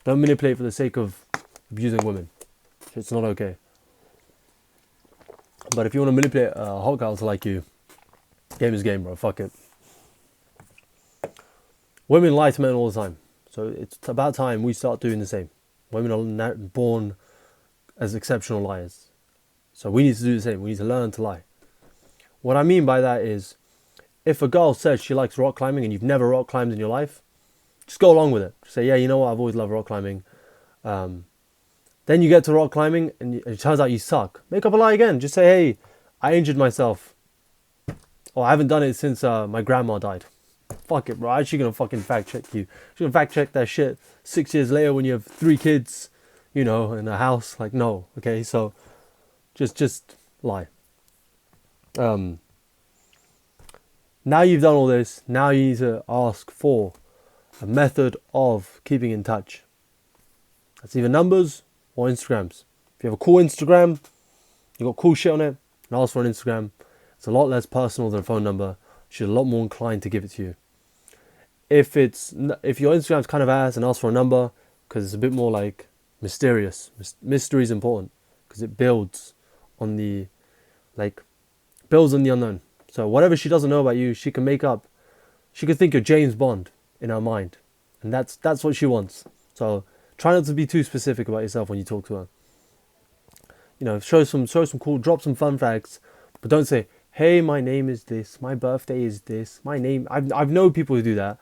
Don't manipulate for the sake of abusing women. It's not okay. But if you want to manipulate a hot girl to like you, game is game, bro. Fuck it. Women lie to men all the time. So it's about time we start doing the same. Women are born as exceptional liars. So we need to do the same. We need to learn to lie. What I mean by that is, if a girl says she likes rock climbing and you've never rock climbed in your life, just go along with it. Say, yeah, you know what, I've always loved rock climbing. Then you get to rock climbing and it turns out you suck. Make up a lie again. Just say, hey, I injured myself. Or I haven't done it since my grandma died. Fuck it, bro. I'm actually going to fucking fact check you. She's going to fact check that shit 6 years later when you have 3 kids, you know, in a house. Like, no. Okay, so just lie. Now you've done all this. Now you need to ask for a method of keeping in touch. That's either numbers or Instagrams. If you have a cool Instagram, you got cool shit on it, and ask for an Instagram. It's a lot less personal than a phone number. She's a lot more inclined to give it to you. If your Instagram's kind of ass, and ask for a number, because it's a bit more like mysterious. Mystery is important because it builds on the unknown. So whatever she doesn't know about you, she can make up. She could think you're James Bond in her mind, and that's what she wants. So try not to be too specific about yourself when you talk to her. You know, show some cool, drop some fun facts, but don't say, hey, my name is this, my birthday is this, my name. I've known people who do that.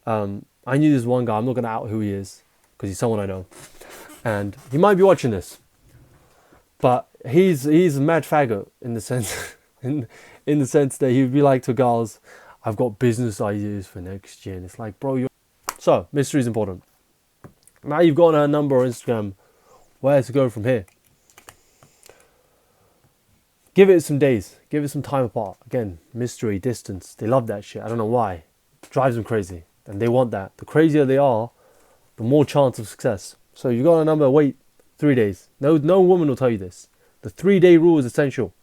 I knew this one guy. I'm not gonna out who he is because he's someone I know, and he might be watching this. But he's a mad faggot in the sense in the sense that he would be like to girls, I've got business ideas for next year. And it's like, bro, so mystery is important. Now you've got her number or Instagram, where to go from here? Give it some days. Give it some time apart. Again, mystery, distance. They love that shit. I don't know why. It drives them crazy. And they want that. The crazier they are, the more chance of success. So you got a number, wait 3 days. No woman will tell you this. The 3-day rule is essential.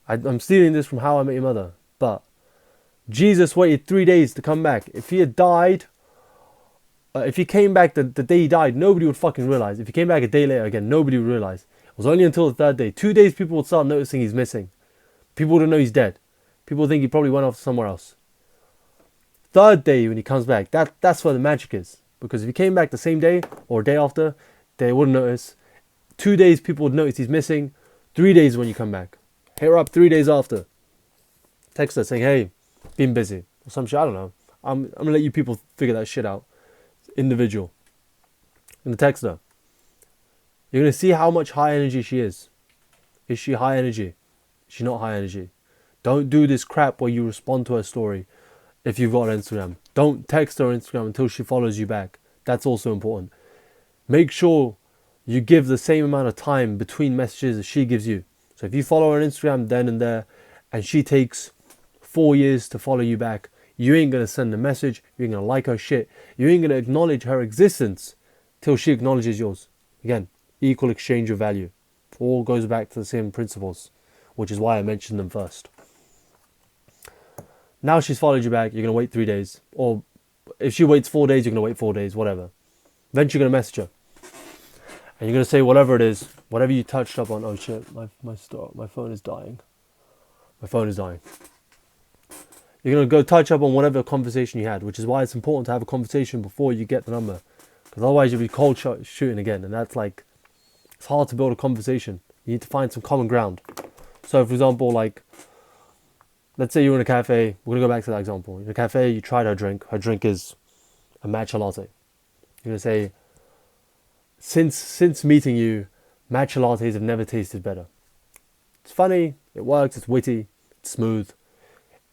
I'm stealing this from How I Met Your Mother. But Jesus waited 3 days to come back. If he had died, if he came back the day he died, nobody would fucking realize. If he came back a day later again, nobody would realize. It was only until the 3rd day. 2 days people would start noticing he's missing. People wouldn't know he's dead. People think he probably went off somewhere else. 3rd day when he comes back, that's where the magic is. Because if he came back the same day or a day after, they wouldn't notice. 2 days people would notice he's missing. 3 days when you come back. Hit her up 3 days after. Text her saying, hey, been busy. some shit. I don't know. I'm gonna let you people figure that shit out. Individual. I'm gonna text her. You're gonna see how much high energy she is. Is she high energy? Is she not high energy? Don't do this crap where you respond to her story if you've got an Instagram. Don't text her on Instagram until she follows you back. That's also important. Make sure you give the same amount of time between messages as she gives you. So if you follow her on Instagram then and there, and she takes 4 years to follow you back, you ain't going to send a message, you ain't going to like her shit, you ain't going to acknowledge her existence till she acknowledges yours. Again, equal exchange of value. All goes back to the same principles, which is why I mentioned them first. Now she's followed you back, you're going to wait 3 days. Or if she waits 4 days, you're going to wait 4 days, whatever. Eventually you're going to message her. And you're going to say whatever it is, whatever you touched up on. Oh shit, my phone is dying. My phone is dying. You're going to go touch up on whatever conversation you had, which is why it's important to have a conversation before you get the number. Because otherwise you'll be cold shooting again. And that's like, it's hard to build a conversation. You need to find some common ground. So for example, like, let's say you're in a cafe. We're going to go back to that example. In a cafe, you tried her drink. Her drink is a matcha latte. You're going to say, since meeting you, matcha lattes have never tasted better. It's funny, it works, it's witty, it's smooth.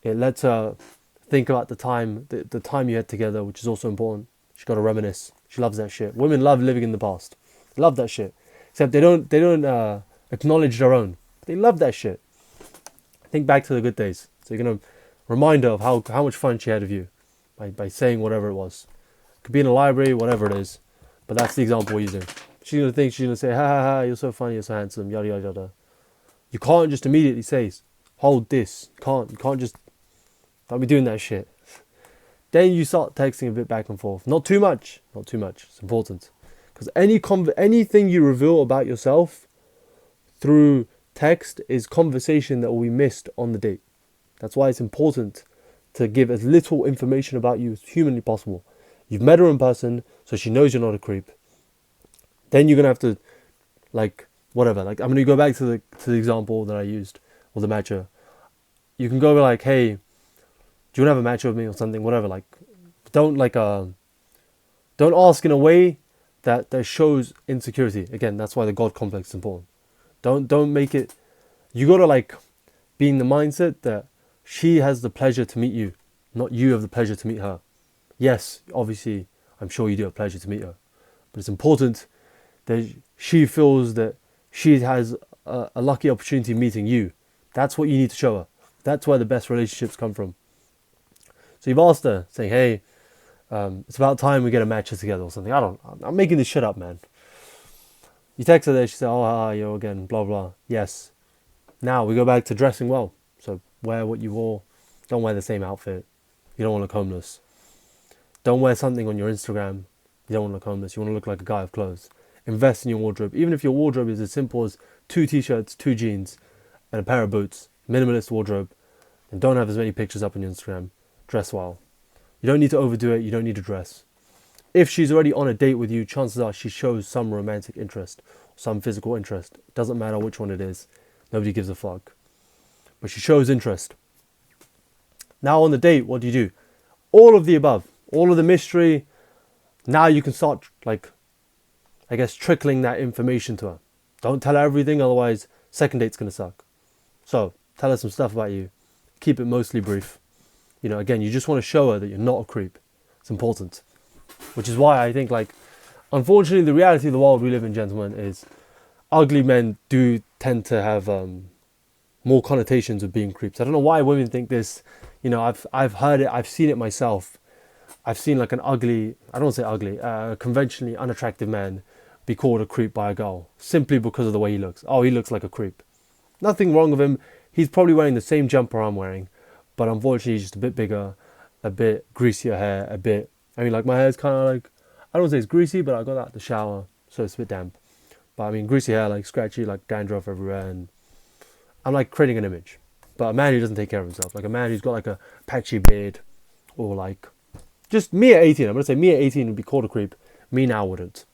It lets her think about the time you had together, which is also important. She got to reminisce. She loves that shit. Women love living in the past. They love that shit. Except they don't acknowledge their own. They love that shit. Think back to the good days. So you're gonna remind her of how much fun she had with you by saying whatever it was. Could be in a library, whatever it is. But that's the example we're using. She's gonna say, ha ha ha, you're so funny, you're so handsome, yada yada yada. You can't just immediately say, hold this. You can't just, don't be doing that shit. Then you start texting a bit back and forth. Not too much. It's important. Because anything you reveal about yourself through text is conversation that will be missed on the date. That's why it's important to give as little information about you as humanly possible. You've met her in person, so she knows you're not a creep. Then you're going to have to, whatever. I'm going to go back to the example that I used, or the matcha. You can go like, hey, do you want to have a matcha with me or something? Whatever. Don't ask in a way that shows insecurity. Again, that's why the God complex is important. Don't make it. You got to be in the mindset that she has the pleasure to meet you, not you have the pleasure to meet her. Yes, obviously, I'm sure you do have pleasure to meet her, but it's important that she feels that she has a lucky opportunity meeting you. That's what you need to show her. That's where the best relationships come from. So you've asked her, saying, hey, it's about time we get a matcha together or something. I'm making this shit up, man. You text her there, she said, oh, hi, yo, again, blah, blah. Yes. Now we go back to dressing well. So wear what you wore. Don't wear the same outfit. You don't want to look homeless. Don't wear something on your Instagram. You don't want to look homeless. You want to look like a guy of clothes. Invest in your wardrobe. Even if your wardrobe is as simple as 2 t-shirts, 2 jeans, and a pair of boots. Minimalist wardrobe. And don't have as many pictures up on your Instagram. Dress well. You don't need to overdo it. You don't need to dress. If she's already on a date with you, chances are she shows some romantic interest. Some physical interest. It doesn't matter which one it is. Nobody gives a fuck. But she shows interest. Now on the date, what do? All of the above. All of the mystery. Now you can start, trickling that information to her. Don't tell her everything, otherwise second date's going to suck. So, tell her some stuff about you. Keep it mostly brief. Again, you just want to show her that you're not a creep. It's important. Which is why I think, unfortunately, the reality of the world we live in, gentlemen, is ugly men do tend to have more connotations of being creeps. I don't know why women think this. I've heard it. I've seen it myself. I've seen an ugly, I don't want to say ugly, conventionally unattractive man be called a creep by a girl simply because of the way he looks. Oh, he looks like a creep. Nothing wrong with him. He's probably wearing the same jumper I'm wearing, but unfortunately he's just a bit bigger, a bit greasier hair, my hair's kind of I don't say it's greasy, but I got out the shower, so it's a bit damp. But greasy hair, scratchy, dandruff everywhere, and I'm creating an image. But a man who doesn't take care of himself, a man who's got a patchy beard, or just me at 18. I'm going to say me at 18 would be called a creep. Me now wouldn't.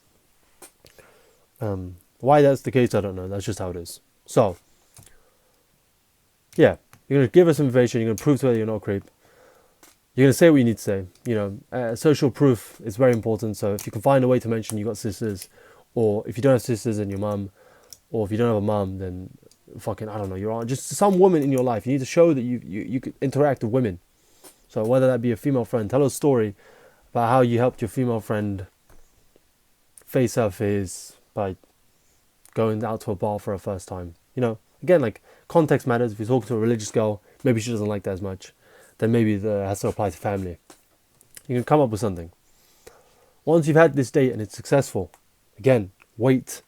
Why that's the case, I don't know. That's just how it is. So, yeah. You're going to give us information. You're going to prove to her that you're not a creep. You're gonna say what you need to say. Social proof is very important. So if you can find a way to mention you got sisters, or if you don't have sisters and your mum, or if you don't have a mum, then fucking I don't know, your aunt, just some woman in your life. You need to show that you could interact with women. So whether that be a female friend, tell a story about how you helped your female friend face her fears by going out to a bar for her first time. Again, like context matters. If you're talking to a religious girl, maybe she doesn't like that as much. Then maybe that has to apply to family. You can come up with something. Once you've had this date and it's successful, again, wait.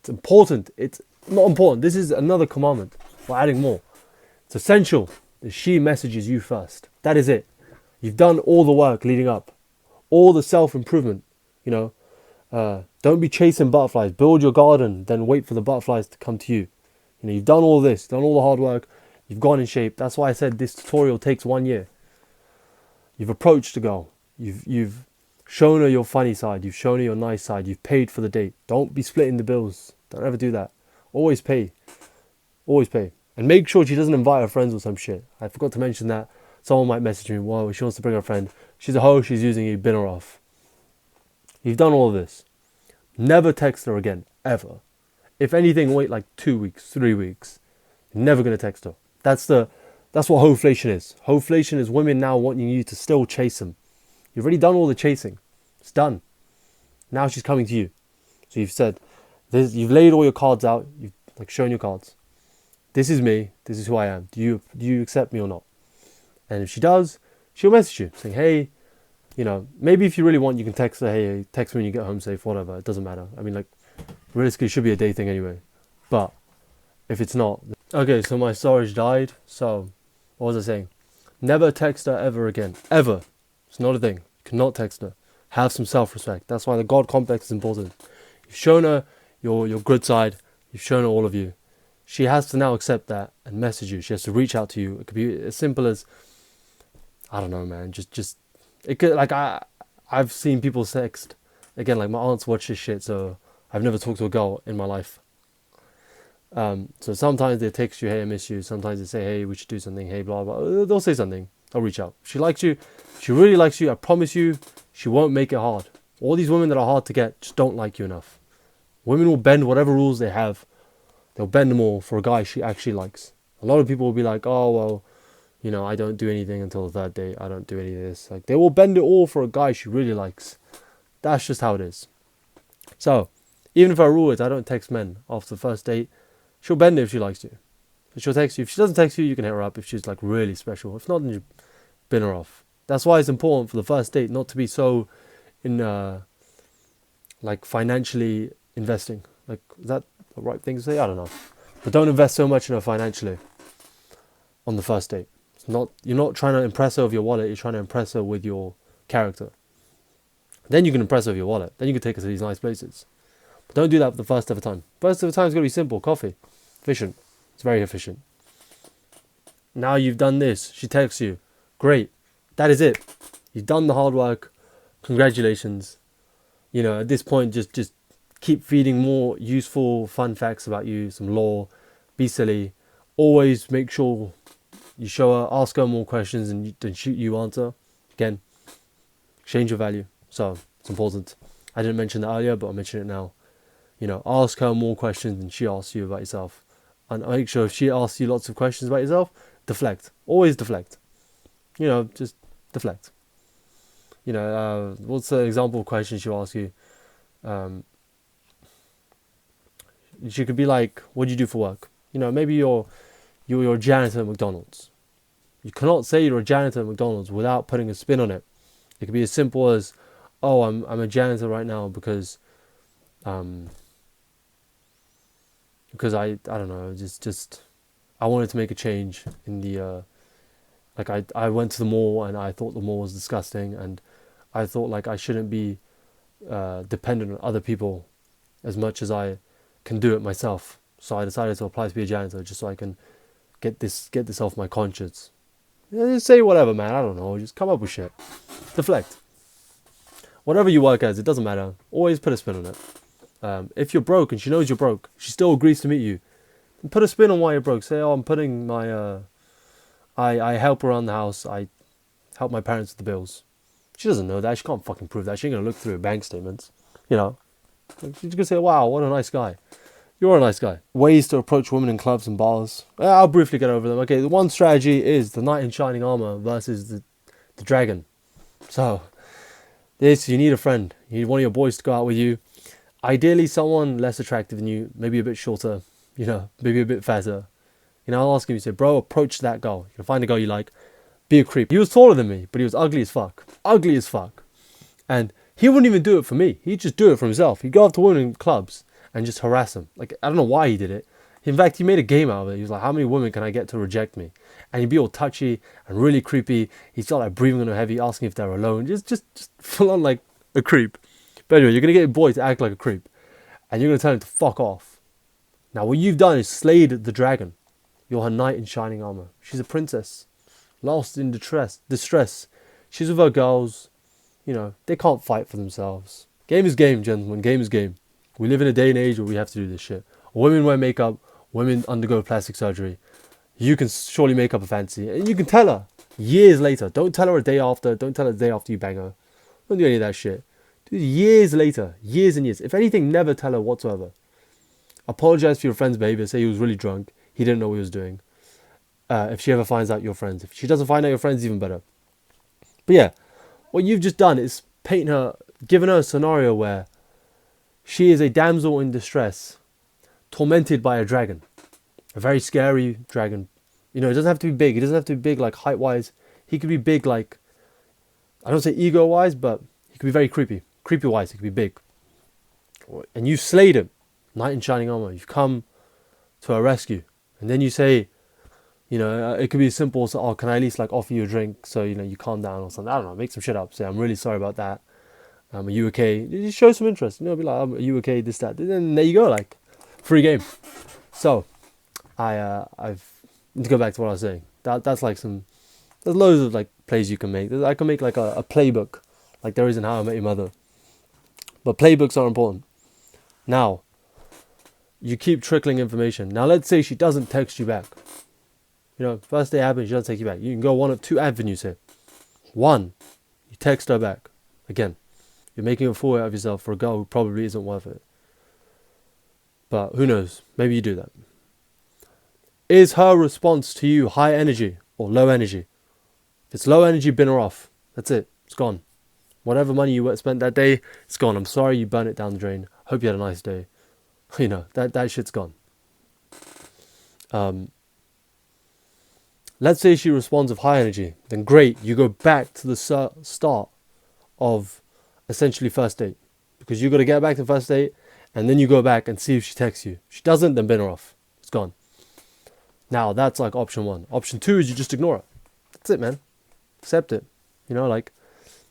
It's important. It's not important. This is another commandment. We're adding more. It's essential that she messages you first. That is it. You've done all the work leading up. All the self-improvement. Don't be chasing butterflies. Build your garden, then wait for the butterflies to come to you. You've done all this, done all the hard work. You've gone in shape. That's why I said this tutorial takes 1 year. You've approached the girl. You've shown her your funny side. You've shown her your nice side. You've paid for the date. Don't be splitting the bills. Don't ever do that. Always pay. Always pay. And make sure she doesn't invite her friends or some shit. I forgot to mention that. Someone might message me, well, she wants to bring her friend. She's a hoe, she's using you, bin her off. You've done all of this. Never text her again, ever. If anything, wait like 2 weeks, 3 weeks. You're never going to text her. That's what hoeflation is. Hoeflation is women now wanting you to still chase them. You've already done all the chasing. It's done. Now she's coming to you. So you've said, you've laid all your cards out. You've shown your cards. This is me. This is who I am. Do you accept me or not? And if she does, she'll message you saying, hey, maybe if you really want, you can text her, hey, text me when you get home safe, whatever. It doesn't matter. I mean, realistically, it should be a day thing anyway. But if it's not... Okay, so my storage died. So, what was I saying? Never text her ever again. Ever. It's not a thing. You cannot text her. Have some self-respect. That's why the God complex is important. You've shown her your good side. You've shown her all of you. She has to now accept that and message you. She has to reach out to you. It could be as simple as, I don't know, man. Just it could, I've seen people text. Again, my aunts watch this shit, so I've never talked to a girl in my life. So sometimes they text you, hey, I miss you. Sometimes they say, hey, we should do something. Hey, blah, blah. They'll say something. They'll reach out. If she likes you, she really likes you, I promise you, she won't make it hard. All these women that are hard to get just don't like you enough. Women will bend whatever rules they have. They'll bend them all for a guy she actually likes. A lot of people will be like, oh, well, I don't do anything until the third date. I don't do any of this. They will bend it all for a guy she really likes. That's just how it is. So, even if our rule is I don't text men after the first date, she'll bend it if she likes you. But she'll text you. If she doesn't text you, you can hit her up if she's really special. If not, then you bin her off. That's why it's important for the first date not to be so in financially investing. Is that the right thing to say? I don't know. But don't invest so much in her financially on the first date. You're not trying to impress her with your wallet, you're trying to impress her with your character. Then you can impress her with your wallet. Then you can take her to these nice places. But don't do that for the first ever time. First ever time is going to be simple. Coffee. Efficient. It's very efficient. Now you've done this. She texts you. Great. That is it. You've done the hard work. Congratulations. At this point, just keep feeding more useful, fun facts about you. Some lore. Be silly. Always make sure you show her, ask her more questions and then you answer. Again, exchange your value. So, it's important. I didn't mention that earlier, but I'll mention it now. Ask her more questions than she asks you about yourself. And make sure if she asks you lots of questions about yourself, deflect. Always deflect. Just deflect. What's the example of question she'll ask you? She could be like, what do you do for work? Maybe you're a janitor at McDonald's. You cannot say you're a janitor at McDonald's without putting a spin on it. It could be as simple as, oh, I'm a janitor right now because I don't know, just I wanted to make a change in the I went to the mall and I thought the mall was disgusting and I thought I shouldn't be dependent on other people as much as I can do it myself. So I decided to apply to be a janitor just so I can get this off my conscience. Just say whatever, man. I don't know. Just come up with shit. Deflect. Whatever you work as, it doesn't matter. Always put a spin on it. If you're broke and she knows you're broke, she still agrees to meet you. Then put a spin on why you're broke. Say, oh, I'm putting my... I help around the house. I help my parents with the bills. She doesn't know that. She can't fucking prove that. She ain't gonna look through her bank statements. You know, she's gonna say, "Wow, what a nice guy." You're a nice guy. Ways to approach women in clubs and bars. I'll briefly get over them. Okay, the one strategy is the knight in shining armor versus the dragon. So, this, you need a friend. You need one of your boys to go out with you. Ideally, someone less attractive than you, maybe a bit shorter, you know, maybe a bit fatter. You know, I'll ask him, you say, bro, approach that girl. You can find a girl you like. Be a creep. He was taller than me, but he was ugly as fuck. Ugly as fuck. And he wouldn't even do it for me. He'd just do it for himself. He'd go up to women in clubs and just harass them. Like, I don't know why he did it. In fact, he made a game out of it. He was like, how many women can I get to reject me? And he'd be all touchy and really creepy. He'd start like breathing on her heavy, asking if they're alone. Just full on like a creep. But anyway, you're going to get your boy to act like a creep. And you're going to tell him to fuck off. Now, what you've done is slayed the dragon. You're her knight in shining armor. She's a princess. Lost in distress. She's with her girls. You know, they can't fight for themselves. Game is game, gentlemen. Game is game. We live in a day and age where we have to do this shit. Women wear makeup. Women undergo plastic surgery. You can surely make up a fancy. And you can tell her years later. Don't tell her a day after. Don't tell her the day after you bang her. Don't do any of that shit. Do it years later. Years and years. If anything, never tell her whatsoever. Apologize for your friend's behavior. Say he was really drunk. He didn't know what he was doing. If she ever finds out your friends. If she doesn't find out your friends, even better. But yeah, what you've just done is given her a scenario where she is a damsel in distress, tormented by a dragon. A very scary dragon. You know, it doesn't have to be big. It doesn't have to be big like height-wise. He could be big like, I don't say ego-wise, but he could be very creepy. Creepy-wise, he could be big. And you slayed him. Knight in shining armor. You've come to her rescue. And then you say, you know, it could be simple. So, oh, can I at least like offer you a drink so, you know, you calm down or something. I don't know. Make some shit up. Say, I'm really sorry about that. Are you okay? You just show some interest. You know, be like, are you okay? This, that. And then there you go. Like, free game. So, I've to go back to what I was saying. That's like there's loads of like plays you can make. I can make like a playbook, like there is in How I Met Your Mother. But playbooks are important. Now, you keep trickling information. Now, let's say she doesn't text you back. You know, first day happens, she doesn't text you back. You can go one of two avenues here. One, you text her back. Again, you're making a fool out of yourself for a girl who probably isn't worth it. But who knows? Maybe you do that. Is her response to you high energy or low energy? If it's low energy, bin her off. That's it. It's gone. Whatever money you spent that day, it's gone. I'm sorry you burnt it down the drain. Hope you had a nice day. You know, that shit's gone. Let's say she responds with high energy. Then great. You go back to the start of essentially first date. Because you got to get back to first date. And then you go back and see if she texts you. If she doesn't, then bin her off. It's gone. Now, that's like option one. Option two is you just ignore it. That's it, man. Accept it. You know, like,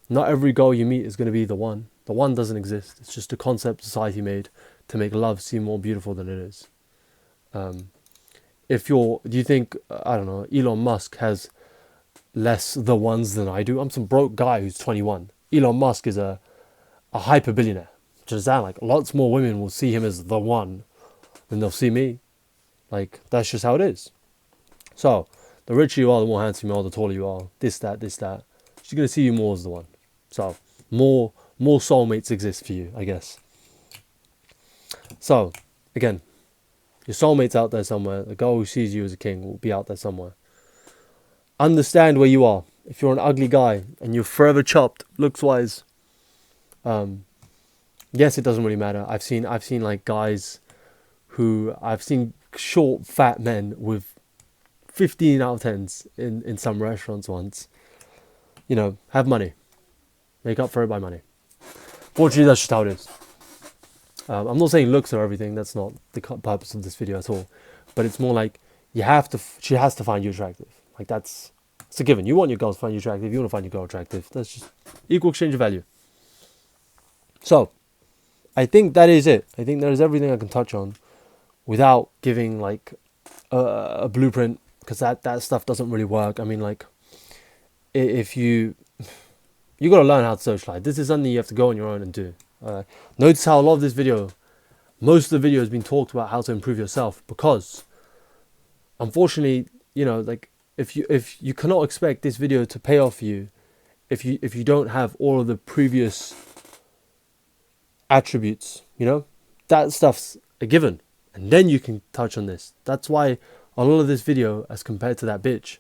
not every girl you meet is going to be the one. The one doesn't exist. It's just a concept society made to make love seem more beautiful than it is. Do you think, I don't know, Elon Musk has less the ones than I do? I'm some broke guy who's 21. Elon Musk is a hyper billionaire. Just that, like, lots more women will see him as the one than they'll see me. Like, that's just how it is. So, the richer you are, the more handsome you are, the taller you are, this, that. She's going to see you more as the one. So, more soulmates exist for you, I guess. So, again, your soulmate's out there somewhere. The girl who sees you as a king will be out there somewhere. Understand where you are. If you're an ugly guy and you're forever chopped, looks-wise, yes, it doesn't really matter. I've seen like guys I've seen short, fat men with 15 out of 10s in some restaurants once. You know, have money. Make up for it by money. Fortunately, that's just how it is. I'm not saying looks are everything. That's not the purpose of this video at all. But it's more like she has to find you attractive. Like it's a given. You want your girl to find you attractive. You want to find your girl attractive. That's just equal exchange of value. So, I think that is it. I think that is everything I can touch on without giving like a blueprint, because that stuff doesn't really work. I mean, like, if you got to learn how to socialize. This is something you have to go on your own and do. Notice how a lot of this video, most of the video has been talked about how to improve yourself, because unfortunately, you know, like, if you cannot expect this video to pay off for you if you don't have all of the previous attributes, you know, that stuff's a given, and then you can touch on this. That's why a lot of this video, as compared to that bitch,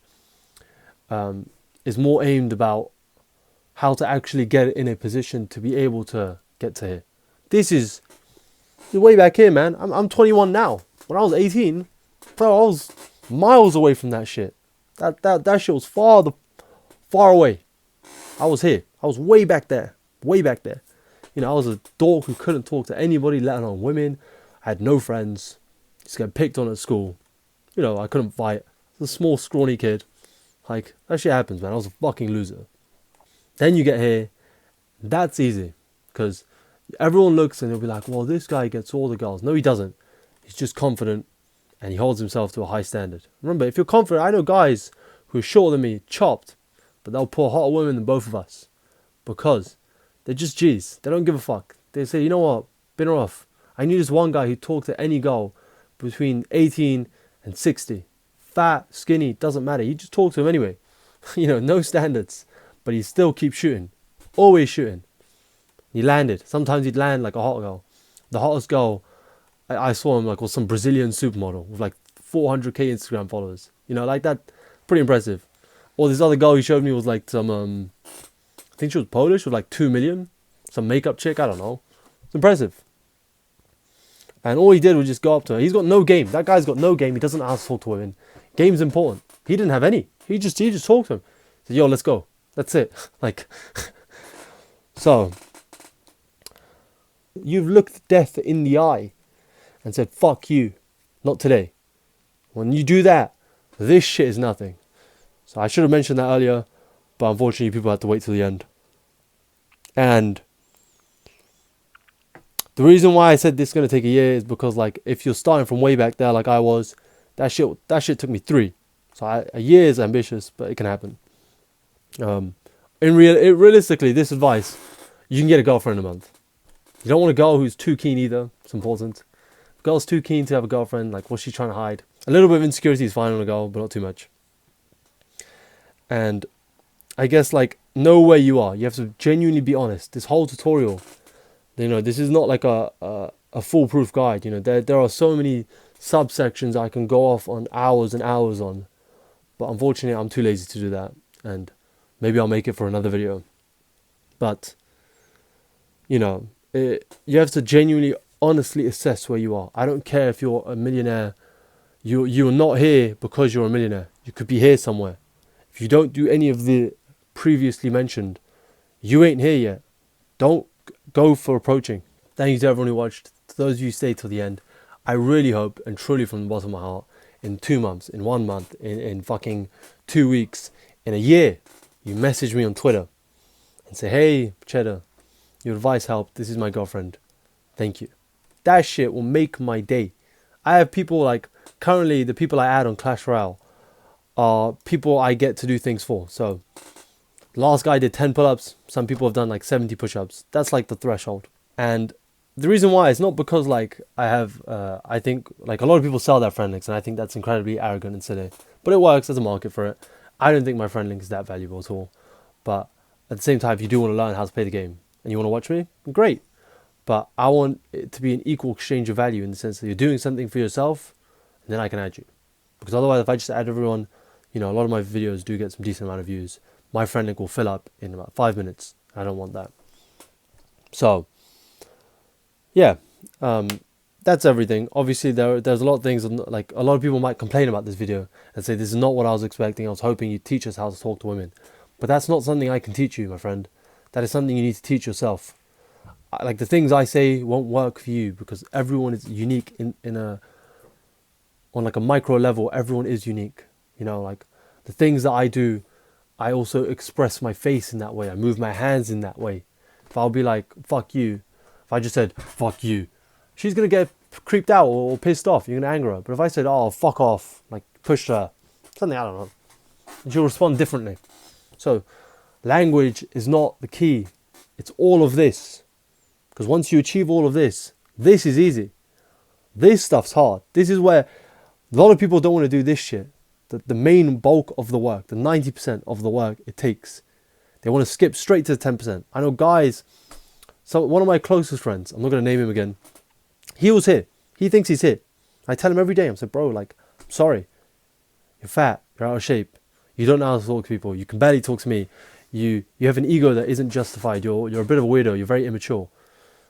is more aimed about how to actually get in a position to be able to get to here. This is way back here, man. I'm 21 now. When I was 18, bro, I was miles away from that shit. That shit was far away. I was here. I was way back there. Way back there. You know, I was a dork who couldn't talk to anybody, let alone women. I had no friends. Just get picked on at school. You know, I couldn't fight. I was a small, scrawny kid. Like, that shit happens, man. I was a fucking loser. Then you get here. That's easy. Because everyone looks and they'll be like, well, this guy gets all the girls. No, he doesn't. He's just confident. And he holds himself to a high standard. Remember, if you're confident, I know guys who are shorter than me, chopped. But they'll pull hotter women than both of us. Because they're just G's. They don't give a fuck. They say, you know what? Bin her off. I knew this one guy who talked to any girl between 18 and 60. Fat, skinny, doesn't matter. You just talk to him anyway. You know, no standards. But he still keeps shooting. Always shooting. He landed. Sometimes he'd land like a hot girl. The hottest girl I saw him like was some Brazilian supermodel with like 400k Instagram followers. You know, like that. Pretty impressive. Or this other girl he showed me was like some, I think she was Polish with like 2 million. Some makeup chick, I don't know. It's impressive. And all he did was just go up to her. He's got no game. That guy's got no game. He doesn't know how to talk to women. Game's important. He didn't have any. He just talked to him. He said, yo, let's go. That's it. Like, so, you've looked death in the eye and said, fuck you. Not today. When you do that, this shit is nothing. So I should have mentioned that earlier, but unfortunately people had to wait till the end. And the reason why I said this is going to take a year is because, like, if you're starting from way back there like I was, that shit took me 3. So a year is ambitious, but it can happen. Realistically, this advice, you can get a girlfriend in a month. You don't want a girl who's too keen either. It's important. If a girl's too keen to have a girlfriend, like, what's she trying to hide? A little bit of insecurity is fine on a girl, but not too much. And I guess, like, know where you are. You have to genuinely be honest. This whole tutorial, you know, this is not like a foolproof guide. You know, there are so many subsections I can go off on hours and hours on. But unfortunately, I'm too lazy to do that. And maybe I'll make it for another video. But, you know, you have to genuinely, honestly assess where you are. I don't care if you're a millionaire. You're not here because you're a millionaire. You could be here somewhere. If you don't do any of the previously mentioned, you ain't here yet. Don't go for approaching. Thank you to everyone who watched. To those of you who stayed till the end, I really hope, and truly from the bottom of my heart, in 2 months, in 1 month, in fucking 2 weeks, in a year, you message me on Twitter and say, hey, Cheddar, your advice helped. This is my girlfriend. Thank you. That shit will make my day. I have people like, currently the people I add on Clash Royale are people I get to do things for. So, last guy did 10 pull-ups. Some people have done like 70 push-ups. That's like the threshold. And the reason why is not because like I have, I think like a lot of people sell their friend links, and I think that's incredibly arrogant and silly. But it works, there's a market for it. I don't think my friend link is that valuable at all. But at the same time, if you do want to learn how to play the game and you want to watch me, great. But I want it to be an equal exchange of value in the sense that you're doing something for yourself, and then I can add you. Because otherwise, if I just add everyone, you know, a lot of my videos do get some decent amount of views. My friend link will fill up in about 5 minutes. I don't want that. So, yeah, that's everything. Obviously, there's a lot of things, like a lot of people might complain about this video and say, this is not what I was expecting. I was hoping you'd teach us how to talk to women. But that's not something I can teach you, my friend. That is something you need to teach yourself. Like, the things I say won't work for you because everyone is unique on like a micro level. Everyone is unique. You know, like the things that I do, I also express my face in that way. I move my hands in that way. If I'll be like, fuck you, if I just said, fuck you, she's going to get creeped out or pissed off. You're going to anger her. But if I said, oh, fuck off, like push her, something, I don't know, she'll respond differently. So language is not the key. It's all of this. Because once you achieve all of this, this is easy. This stuff's hard. This is where a lot of people don't want to do this shit. the main bulk of the work, the 90% of the work it takes. They want to skip straight to the 10%. I know guys, so one of my closest friends, I'm not going to name him again, he was here. He thinks he's hit. I tell him every day, I'm like, bro, like, I'm sorry. You're fat. You're out of shape. You don't know how to talk to people. You can barely talk to me. You have an ego that isn't justified. You're a bit of a weirdo. You're very immature.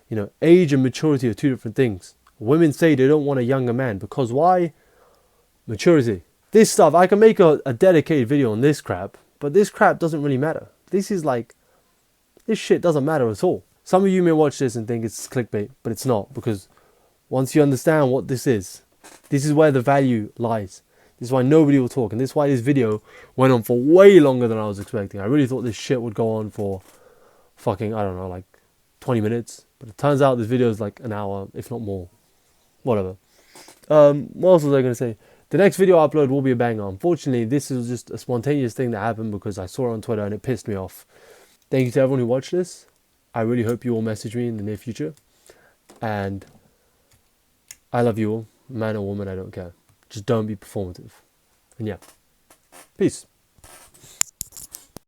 You know, age and maturity are two different things. Women say they don't want a younger man because why? Maturity. This stuff, I can make a dedicated video on this crap, but this crap doesn't really matter. This shit doesn't matter at all. Some of you may watch this and think it's clickbait, but it's not, because once you understand what this is where the value lies. This is why nobody will talk, and this is why this video went on for way longer than I was expecting. I really thought this shit would go on for fucking, I don't know, like 20 minutes. But it turns out this video is like an hour, if not more. Whatever. What else was I going to say? The next video I upload will be a banger. Unfortunately, this is just a spontaneous thing that happened because I saw it on Twitter and it pissed me off. Thank you to everyone who watched this. I really hope you all message me in the near future. And I love you all. Man or woman, I don't care. Just don't be performative. And yeah. Peace.